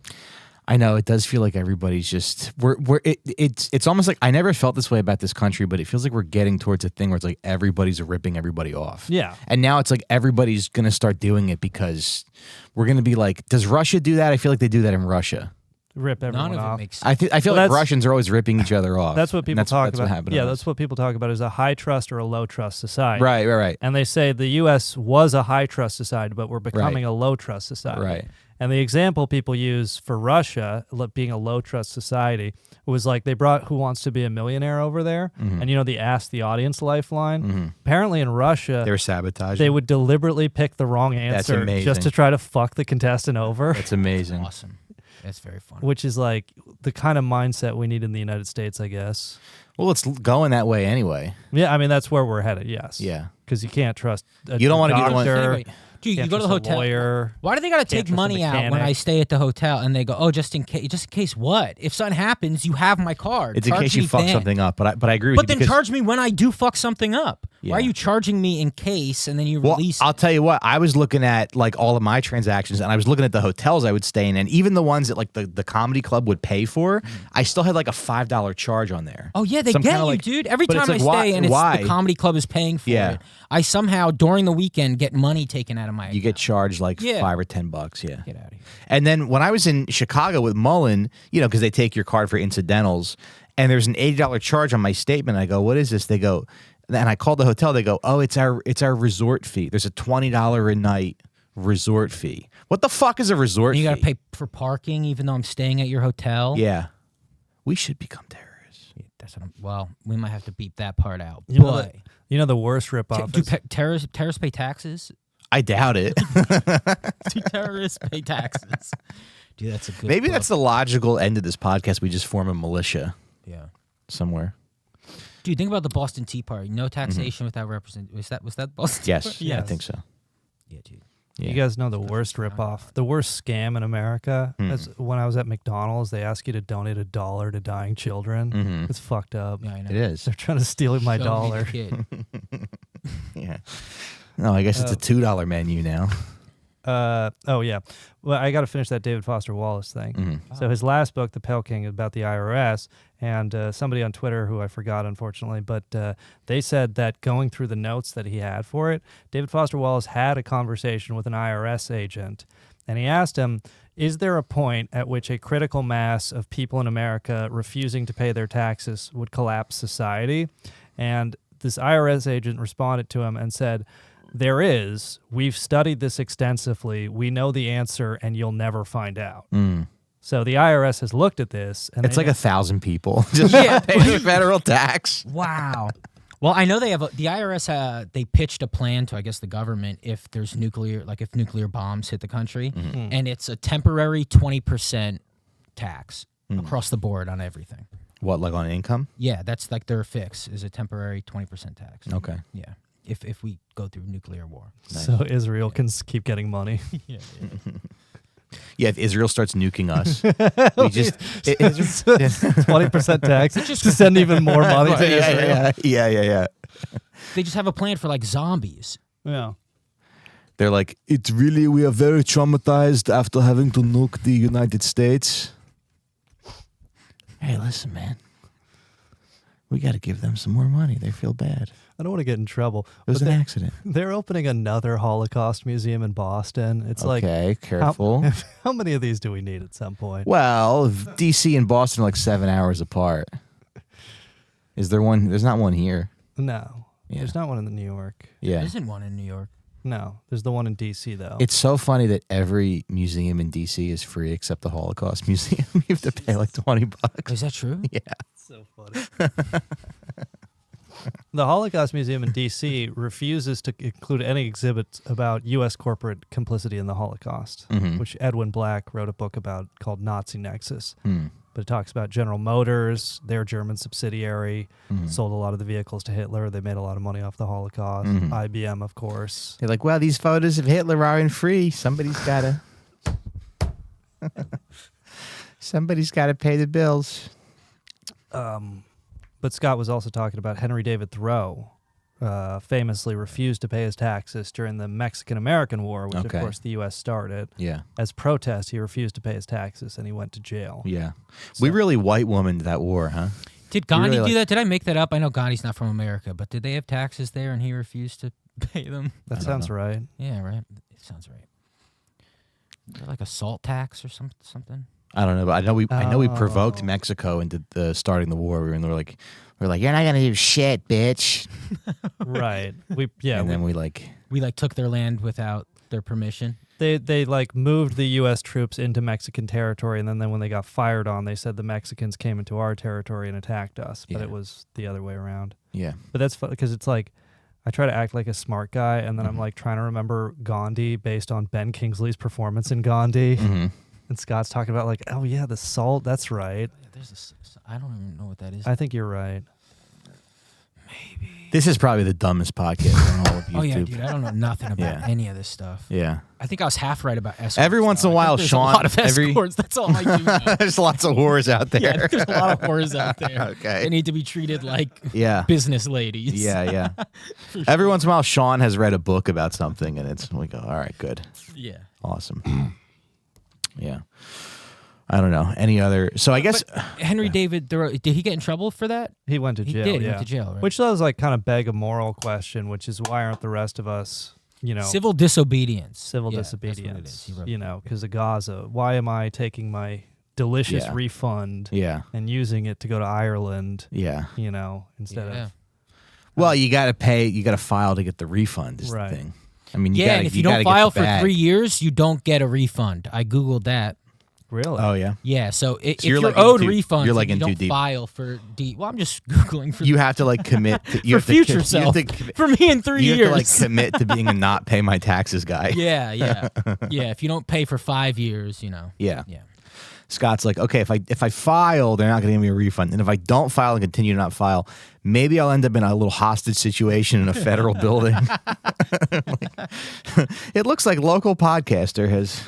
I know it does feel like everybody's just it's almost like I never felt this way about this country, but it feels like we're getting towards a thing where it's like everybody's ripping everybody off. Yeah. And now it's like everybody's gonna start doing it because we're gonna be like, does Russia do that? I feel like they do that in Russia. Rip everyone none of off. it makes sense. I feel Well, like that's- Russians are always ripping each other off. That's what And people that's talk What about. happened to Yeah, us. that's what people talk about is a high trust or a low trust society. Right. And they say the U.S. was a high trust society, but we're becoming a low trust society. Right. And the example people use for Russia being a low trust society was like they brought Who Wants to Be a Millionaire over there, and the Ask the Audience lifeline. Apparently in Russia, They were sabotaging. they would deliberately pick the wrong answer amazing. just to try to fuck the contestant over, That's amazing. awesome. That's very fun. which is like the kind of mindset we need in the United States, I guess. Well, it's going that way anyway. Yeah, I mean, that's where we're headed, yes. Yeah. Because you can't trust a You don't wanna be the one- doctor, Anyway, dude, you can't go to the trust a hotel. lawyer. Why do they got to Can't take trust a money out when mechanic. I stay at the hotel and they go, oh, just in case? Just in case what? If something happens, you have my card. It's in Charge case you me fuck then. something up. But I agree with But you. then because- charge me when I do fuck something up. Why are you charging me in case and then you Well, release I'll it? tell you what, I was looking at like all of my transactions and I was looking at the hotels I would stay in, and even the ones that like the comedy club would pay for, I still had like a $5 charge on there. Oh yeah, they So I'm get kinda you, like- dude. Every but time it's I like, stay and it's why? the comedy club is paying for Yeah. it, I somehow during the weekend get money taken out of my You get charged like Yeah. $5 or $10, yeah. Get out of here. And then when I was in Chicago with Mullen, because they take your card for incidentals, and there's an $80 charge on my statement. I go, what is this? They go, and I called the hotel. They go, oh, it's our resort fee. There's a $20 a night resort fee. What the fuck is a resort And you fee? got to pay for parking even though I'm staying at your hotel. Yeah. We should become terrorists. Yeah, that's what well, we might have to beep that part out. You know But the worst ripoff do is terrorists pay taxes? I doubt it. Do terrorists pay taxes? Dude, that's a good. Maybe book. that's the logical end of this podcast. We just form a militia Yeah. somewhere. Dude, think about the Boston Tea Party. No taxation without representation. Was that Boston Tea Yes, Party? I think so. Yeah, dude. Yeah. You guys know the worst ripoff, the worst scam in America? Is when I was at McDonald's, they ask you to donate $1 to dying children. It's fucked up. Yeah, I know. It is. They're trying to steal my Show me the dollar. kid. Yeah. No, I guess it's a $2 menu now. Oh yeah. Well, I got to finish that David Foster Wallace thing. So his last book, The Pale King, is about the IRS, and somebody on Twitter who I forgot, unfortunately, but they said that going through the notes that he had for it, David Foster Wallace had a conversation with an IRS agent, and he asked him, is there a point at which a critical mass of people in America refusing to pay their taxes would collapse society? And this IRS agent responded to him and said, there is. We've studied this extensively. We know the answer, and you'll never find out. So the IRS has looked at this, and It's they like 1,000 people just pay their federal tax. Wow. Well, I know they have the IRS. They pitched a plan to, I guess, the government if there's if nuclear bombs hit the country, and it's a temporary 20% tax across the board on everything. What, like on income? Yeah, that's like their fix is a temporary 20% tax. Okay. Yeah, if we go through nuclear war. So Israel can keep getting money. Yeah, if Israel starts nuking us, we just 20% tax to send even more money to Israel. Yeah. They just have a plan for like zombies. Yeah. They're like, we are very traumatized after having to nuke the United States. Hey, listen, man. We got to give them some more money. They feel bad. I don't want to get in trouble. It was but an accident. They're opening another Holocaust museum in Boston. It's Okay, careful. How many of these do we need at some point? Well, D.C. and Boston are like 7 hours apart. Is there one? There's not one here. No. Yeah. There's not one in New York. Yeah. There isn't one in New York. No. There's the one in D.C., though. It's so funny that every museum in D.C. is free except the Holocaust Museum. You have to pay like $20. Is that true? Yeah. so funny. The Holocaust Museum in D.C. refuses to include any exhibits about U.S. corporate complicity in the Holocaust, which Edwin Black wrote a book about called Nazi Nexus. But it talks about General Motors, their German subsidiary, sold a lot of the vehicles to Hitler. They made a lot of money off the Holocaust. IBM, of course. They're like, well, these photos of Hitler aren't free. Somebody's got to pay the bills. But Scott was also talking about Henry David Thoreau, famously refused to pay his taxes during the Mexican-American War, which, Okay. of course, the U.S. started. Yeah. As protest, he refused to pay his taxes, and he went to jail. Yeah. We really white womaned that war, huh? Did Gandhi really do that? Did I make that up? I know Gandhi's not from America, but did they have taxes there and he refused to pay them? That sounds right. Yeah, right. It sounds right. Is there like a salt tax or something? I don't know, but I know we provoked Mexico into starting the war. We were like, you're not gonna do shit, bitch. Right. Then we We took their land without their permission. They moved the U.S. troops into Mexican territory, and then when they got fired on, they said the Mexicans came into our territory and attacked us, but Yeah. it was the other way around. Yeah. But that's fun because it's like I try to act like a smart guy, and then I'm like trying to remember Gandhi based on Ben Kingsley's performance in Gandhi. And Scott's talking about like, oh yeah, the salt. That's right. I don't even know what that is. I think you're right. This is probably the dumbest podcast on all of YouTube. Oh yeah, dude, I don't know nothing about Yeah. any of this stuff. Yeah. I think I was half right about escorts. Every once in a though. I while, think there's Sean- a lot of every- escorts. That's all I do know. There's lots of whores out there. Yeah, there's a lot of whores out there. Okay. They need to be treated like Yeah. business ladies. Yeah. Every once in a while, Sean has read a book about something, and we go, all right, good. Yeah. Awesome. Yeah. I don't know. Any other? So I guess But Henry David Thoreau, did he get in trouble for that? He went to He jail. did. He Yeah. went to jail, right? Which does like kind of beg a moral question, which is why aren't the rest of us, Civil disobedience. civil Yeah, that's what it disobedience? is. He wrote Because of Gaza. Why am I taking my delicious Yeah. refund yeah. and using it to go to Ireland? Yeah. Instead Yeah. of Well, you got to pay. You got to file to get the refund. Is Right. the thing. I mean, Yeah, gotta, and if you gotta don't get file the for bag. 3 years, you don't get a refund. I Googled that. really. Oh yeah. Yeah, so if you're you're like in owed too- refunds, you're like and in you too don't deep. file for Well, I'm just Googling for You have to like commit. You for have to future you have self. to commit- For me in 3 You years. have to like commit to being a not pay my taxes guy. yeah. Yeah, if you don't pay for 5 years, Yeah. Yeah. Scott's like, okay, if I file, they're not going to give me a refund, and if I don't file and continue to not file, maybe I'll end up in a little hostage situation in a federal building. It looks like local podcaster has.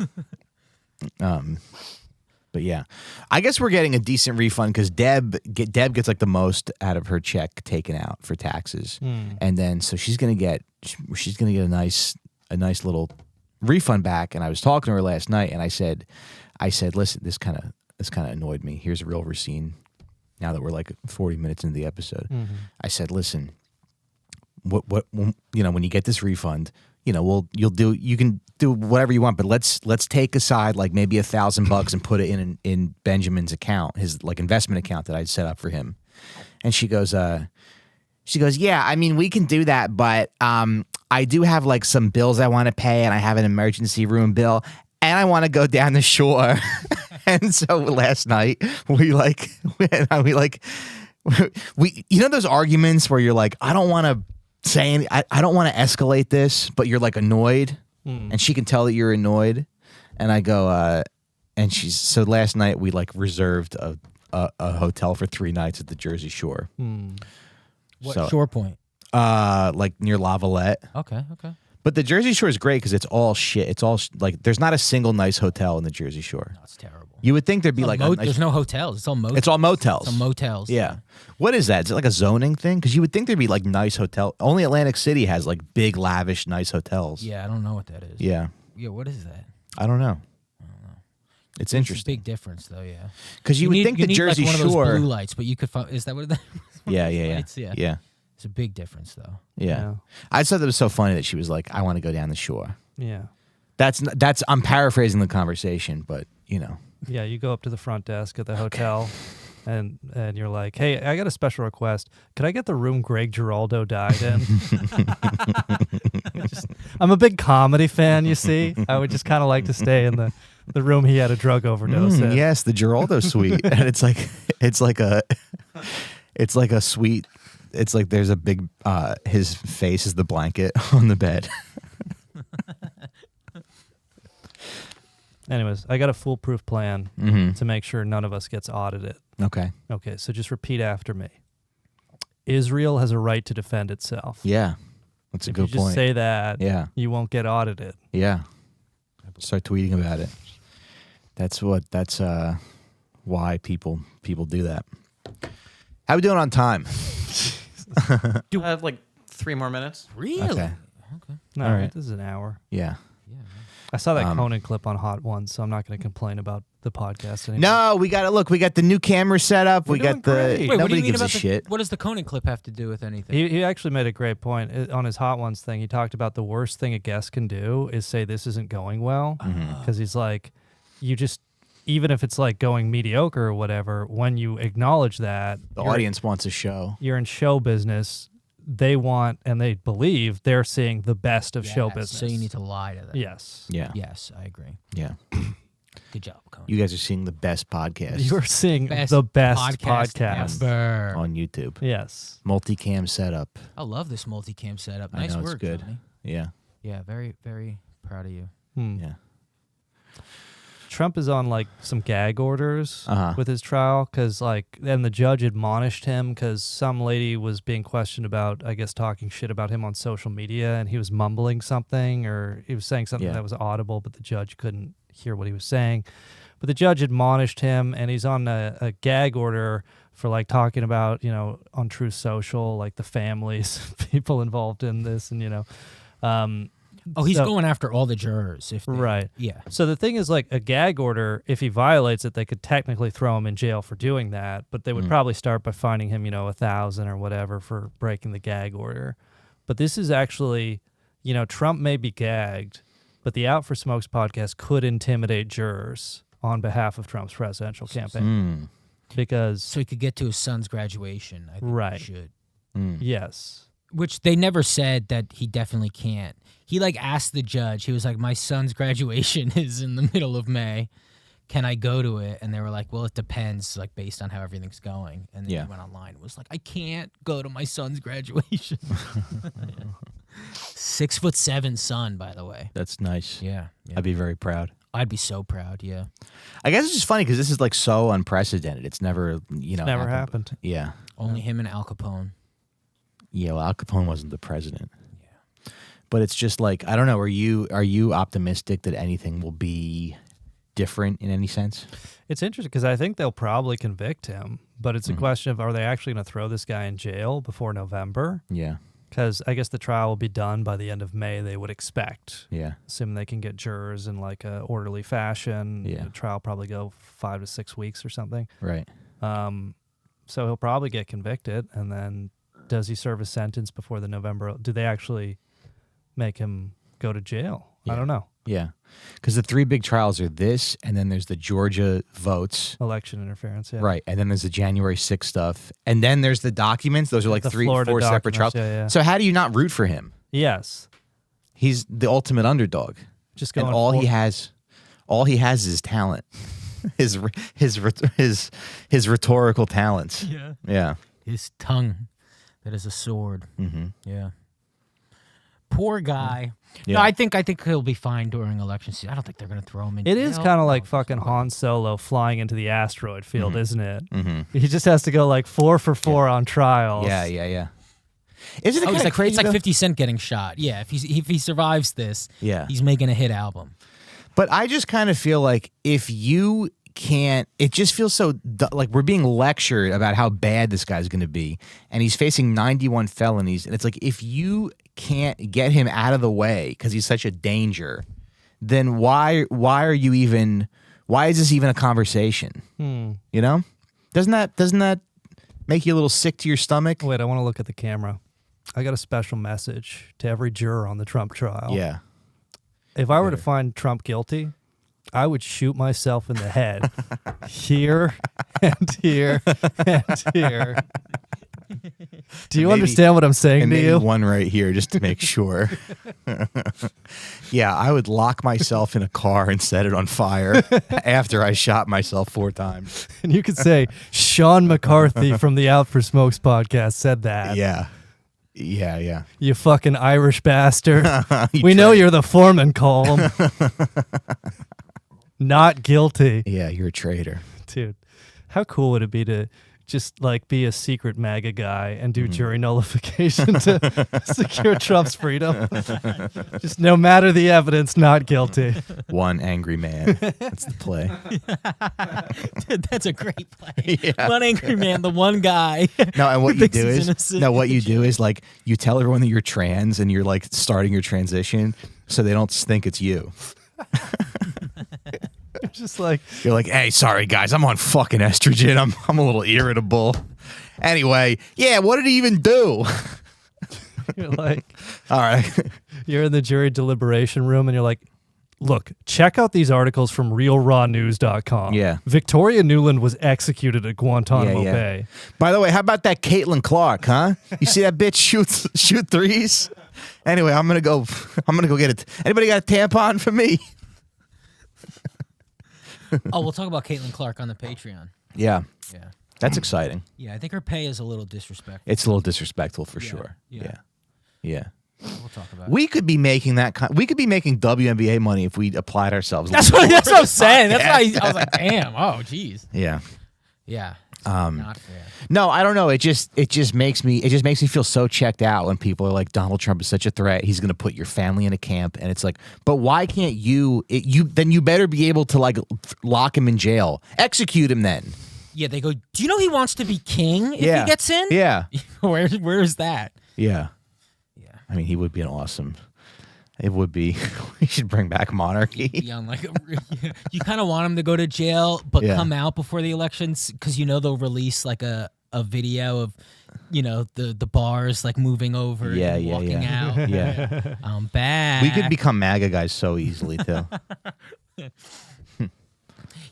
But yeah, I guess we're getting a decent refund because Deb gets like the most out of her check taken out for taxes, and then so she's gonna get a nice little refund back. And I was talking to her last night, and I said, listen, this kind of annoyed me. Here's a real Recine. Now that we're like 40 minutes into the episode, I said, listen, what when you get this refund, you can do whatever you want, but let's take aside like maybe $1,000 and put it in Benjamin's account, his like investment account that I'd set up for him. And she goes, yeah, I mean, we can do that, but I do have like some bills I want to pay, and I have an emergency room bill, and I want to go down the shore. And so last night we those arguments where you're like, I don't want to say anything, I don't want to escalate this, but you're like annoyed, and she can tell that you're annoyed. And I go, so last night we like reserved a hotel for 3 nights at the Jersey Shore. What shore point? Like near Lavalette. Okay. But the Jersey Shore is great because it's all shit. It's all like there's not a single nice hotel in the Jersey Shore. That's terrible. You would think there'd be like a nice, there's no hotels. It's all motels. it's all motels. It's all motels. Yeah. What is that? Is it like a zoning thing? Because you would think there'd be like nice hotel. Only Atlantic City has like big, lavish, nice hotels. Yeah, I don't know what that is. Yeah. Yeah, what is that? I don't know. It's It's a interesting. big difference, though. Yeah. Because you would think the need Jersey like one of Shore. those blue lights, but you could find. Is that what that? Yeah. Lights? Yeah. Yeah. It's a big difference, though. Yeah. I just thought that was so funny that she was like, I want to go down the shore. Yeah. That's I'm paraphrasing the conversation, but Yeah, you go up to the front desk at the hotel and you're like, hey, I got a special request. Could I get the room Greg Giraldo died in? I'm a big comedy fan, you see. I would just kind of like to stay in the room he had a drug overdose in. Yes, the Giraldo suite. And it's like a suite. It's like there's a big his face is the blanket on the bed. Anyways, I got a foolproof plan to make sure none of us gets audited. Okay. Okay, so just repeat after me. Israel has a right to defend itself. Yeah. That's a If good you just point. say that, Yeah. you won't get audited. Yeah. Start tweeting about it. That's why people do that. How we doing on time? I have like 3 more minutes. Really? Okay. No, All right. this is an hour. Yeah. I saw that Conan clip on Hot Ones, so I'm not going to complain about the podcast anymore. No, we got to look. We got the new camera set up. We got the. great. Wait, what do Nobody you mean gives a about shit. What does the Conan clip have to do with anything? He actually made a great point on his Hot Ones thing. He talked about the worst thing a guest can do is say this isn't going well, because he's like, you just, even if it's like going mediocre or whatever, when you acknowledge that The audience wants a show. you're in show business, they want and they believe they're seeing the best of show Yes, business. So you need to lie to them. Yes. Yeah. Yes, I agree. Yeah. Good job, Conan. You guys are seeing the best podcast You're seeing the best podcast. ever. on YouTube. Yes. Multicam setup. I love this multicam setup. I Nice know, it's work, good. Hmm. Johnny. Yeah. Yeah, very, very proud of you. Yeah. Trump is on like some gag orders with his trial because then the judge admonished him because some lady was being questioned about, I guess, talking shit about him on social media, and he was mumbling something or he was saying something that was audible, but the judge couldn't hear what he was saying. But the judge admonished him, and he's on a gag order for like talking about, on Truth Social, like the families, people involved in this, and he's going after all the jurors. Right. Yeah. So the thing is, like, a gag order, if he violates it, they could technically throw him in jail for doing that, but they would probably start by fining him, $1,000 or whatever for breaking the gag order. But this is actually, Trump may be gagged, but the Out for Smokes podcast could intimidate jurors on behalf of Trump's presidential campaign. Because so he could get to his son's graduation. I think he should. Yes. Which they never said that he definitely can't. He asked the judge. He was like, "My son's graduation is in the middle of May. Can I go to it?" And they were like, "Well, it depends, based on how everything's going." And then he went online and was like, "I can't go to my son's graduation." 6'7" son, by the way. That's nice. Yeah. I'd be very proud. I'd be so proud. Yeah. I guess it's just funny because this is so unprecedented. It's never, never happened. Yeah. Only him and Al Capone. Yeah, well, Al Capone wasn't the president. Yeah. But it's just I don't know. Are you optimistic that anything will be different in any sense? It's interesting because I think they'll probably convict him, but it's a question of, are they actually going to throw this guy in jail before November? Yeah. Because I guess the trial will be done by the end of May, they would expect. Yeah. Assuming they can get jurors in a orderly fashion. Yeah. The trial probably go 5 to 6 weeks or something. Right. So he'll probably get convicted, and then does he serve a sentence before the November? Do they actually make him go to jail? Yeah. I don't know. Yeah. Because the 3 big trials are this, and then there's the Georgia votes. Election interference, yeah. Right. And then there's the January 6th stuff. And then there's the documents. Those are The 3, Florida 4 separate trials. documents, yeah. So how do you not root for him? Yes. He's the ultimate underdog. Just going and all he has is talent. his rhetorical talents. Yeah. Yeah. His tongue that is a sword. Mm-hmm. Yeah. Poor guy. Yeah. No, I think he'll be fine during election season. I don't think they're going to throw him in It jail. is kind of like fucking Han Solo flying into the asteroid field, isn't it? Mm-hmm. He just has to go 4 for 4 on trials. Yeah. Isn't it kind of crazy? It's like 50 Cent getting shot. Yeah, if he survives this, he's making a hit album. But I just kind of feel like if you can't, it just feels so like we're being lectured about how bad this guy's going to be, and he's facing 91 felonies, and it's like if you can't get him out of the way because he's such a danger, then why is this even a conversation? Doesn't that make you a little sick to your stomach? Wait, I want to look at the camera. I got a special message to every juror on the Trump trial. Yeah. If I were to find Trump guilty, I would shoot myself in the head. Here and here and here. Do you understand what I'm saying and to maybe you? One right here just to make sure. Yeah, I would lock myself in a car and set it on fire after I shot myself 4 times. And you could say, Sean McCarthy from the Out for Smokes podcast said that. Yeah. You fucking Irish bastard. We know you're the foreman, Colm. Not guilty. Yeah, you're a traitor. Dude, how cool would it be to just be a secret MAGA guy and do jury nullification to secure Trump's freedom? Just no matter the evidence, not guilty. One angry man. That's the play. Dude, that's a great play. Yeah. One angry man, the one guy. No, and what you do is you tell everyone that you're trans and you're starting your transition so they don't think it's you. Just you're like, hey, sorry guys, I'm on fucking estrogen. I'm a little irritable. Anyway, yeah, what did he even do? You're like, all right. You're in the jury deliberation room and you're like, look, check out these articles from realrawnews.com. Yeah. Victoria Nuland was executed at Guantanamo Bay. By the way, how about that Caitlin Clark, huh? You see that bitch shoot threes? Anyway, I'm gonna go get it. Anybody got a tampon for me? Oh, we'll talk about Caitlin Clark on the Patreon. Yeah. Yeah. That's exciting. Yeah, I think her pay is a little disrespectful. It's a little disrespectful for sure. Yeah. Yeah. We'll talk talk about. We could be making we could be making WNBA money if we applied ourselves. That's what I'm saying. That's why I was like, damn. Oh, jeez. Yeah. Yeah. Not fair. No, I don't know. It just makes me feel so checked out when people are like, Donald Trump is such a threat. He's going to put your family in a camp, and it's like, but why can't you? Then you better be able to like lock him in jail, execute him. Then Yeah, they go, do you know he wants to be king if he gets in? Yeah. Where is that? Yeah. Yeah. I mean, he would be an awesome. It would be. We should bring back monarchy. Yeah, like you kind of want him to go to jail, but come out before the elections because they'll release like a video of the bars like moving over and walking out. Yeah. I'm back. We could become MAGA guys so easily too.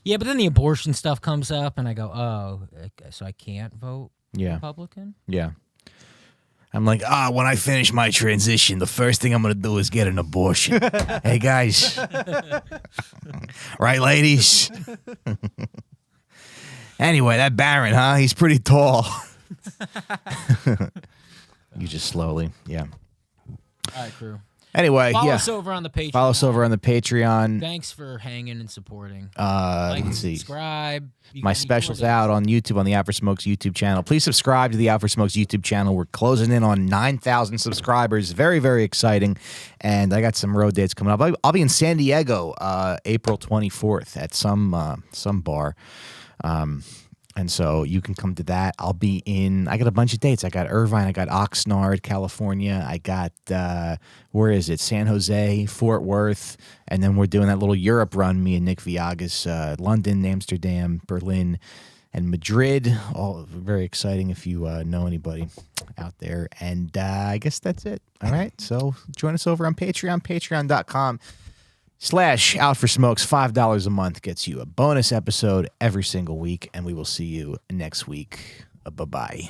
Yeah, but then the abortion stuff comes up, and I go, oh, so I can't vote Republican? Yeah. I'm like, when I finish my transition, the first thing I'm going to do is get an abortion. Hey, guys. Right, ladies? Anyway, that Baron, huh? He's pretty tall. You just slowly, yeah. All right, crew. Anyway, Follow us over on the Patreon. Follow us over on the Patreon. Thanks for hanging and supporting. Let's see. Subscribe. My special's out on YouTube, on the Out for Smokes YouTube channel. Please subscribe to the Out for Smokes YouTube channel. We're closing in on 9,000 subscribers. Very, very exciting. And I got some road dates coming up. I'll be in San Diego April 24th at some bar. And so you can come to that. I got a bunch of dates. I got Irvine, I got Oxnard, California. I got, where is it? San Jose, Fort Worth. And then we're doing that little Europe run, me and Nick Viagas, London, Amsterdam, Berlin, and Madrid. All very exciting if you know anybody out there. And I guess that's it. All right. So join us over on Patreon, patreon.com/Out for Smokes. $5 a month gets you a bonus episode every single week, and we will see you next week. Bye-bye.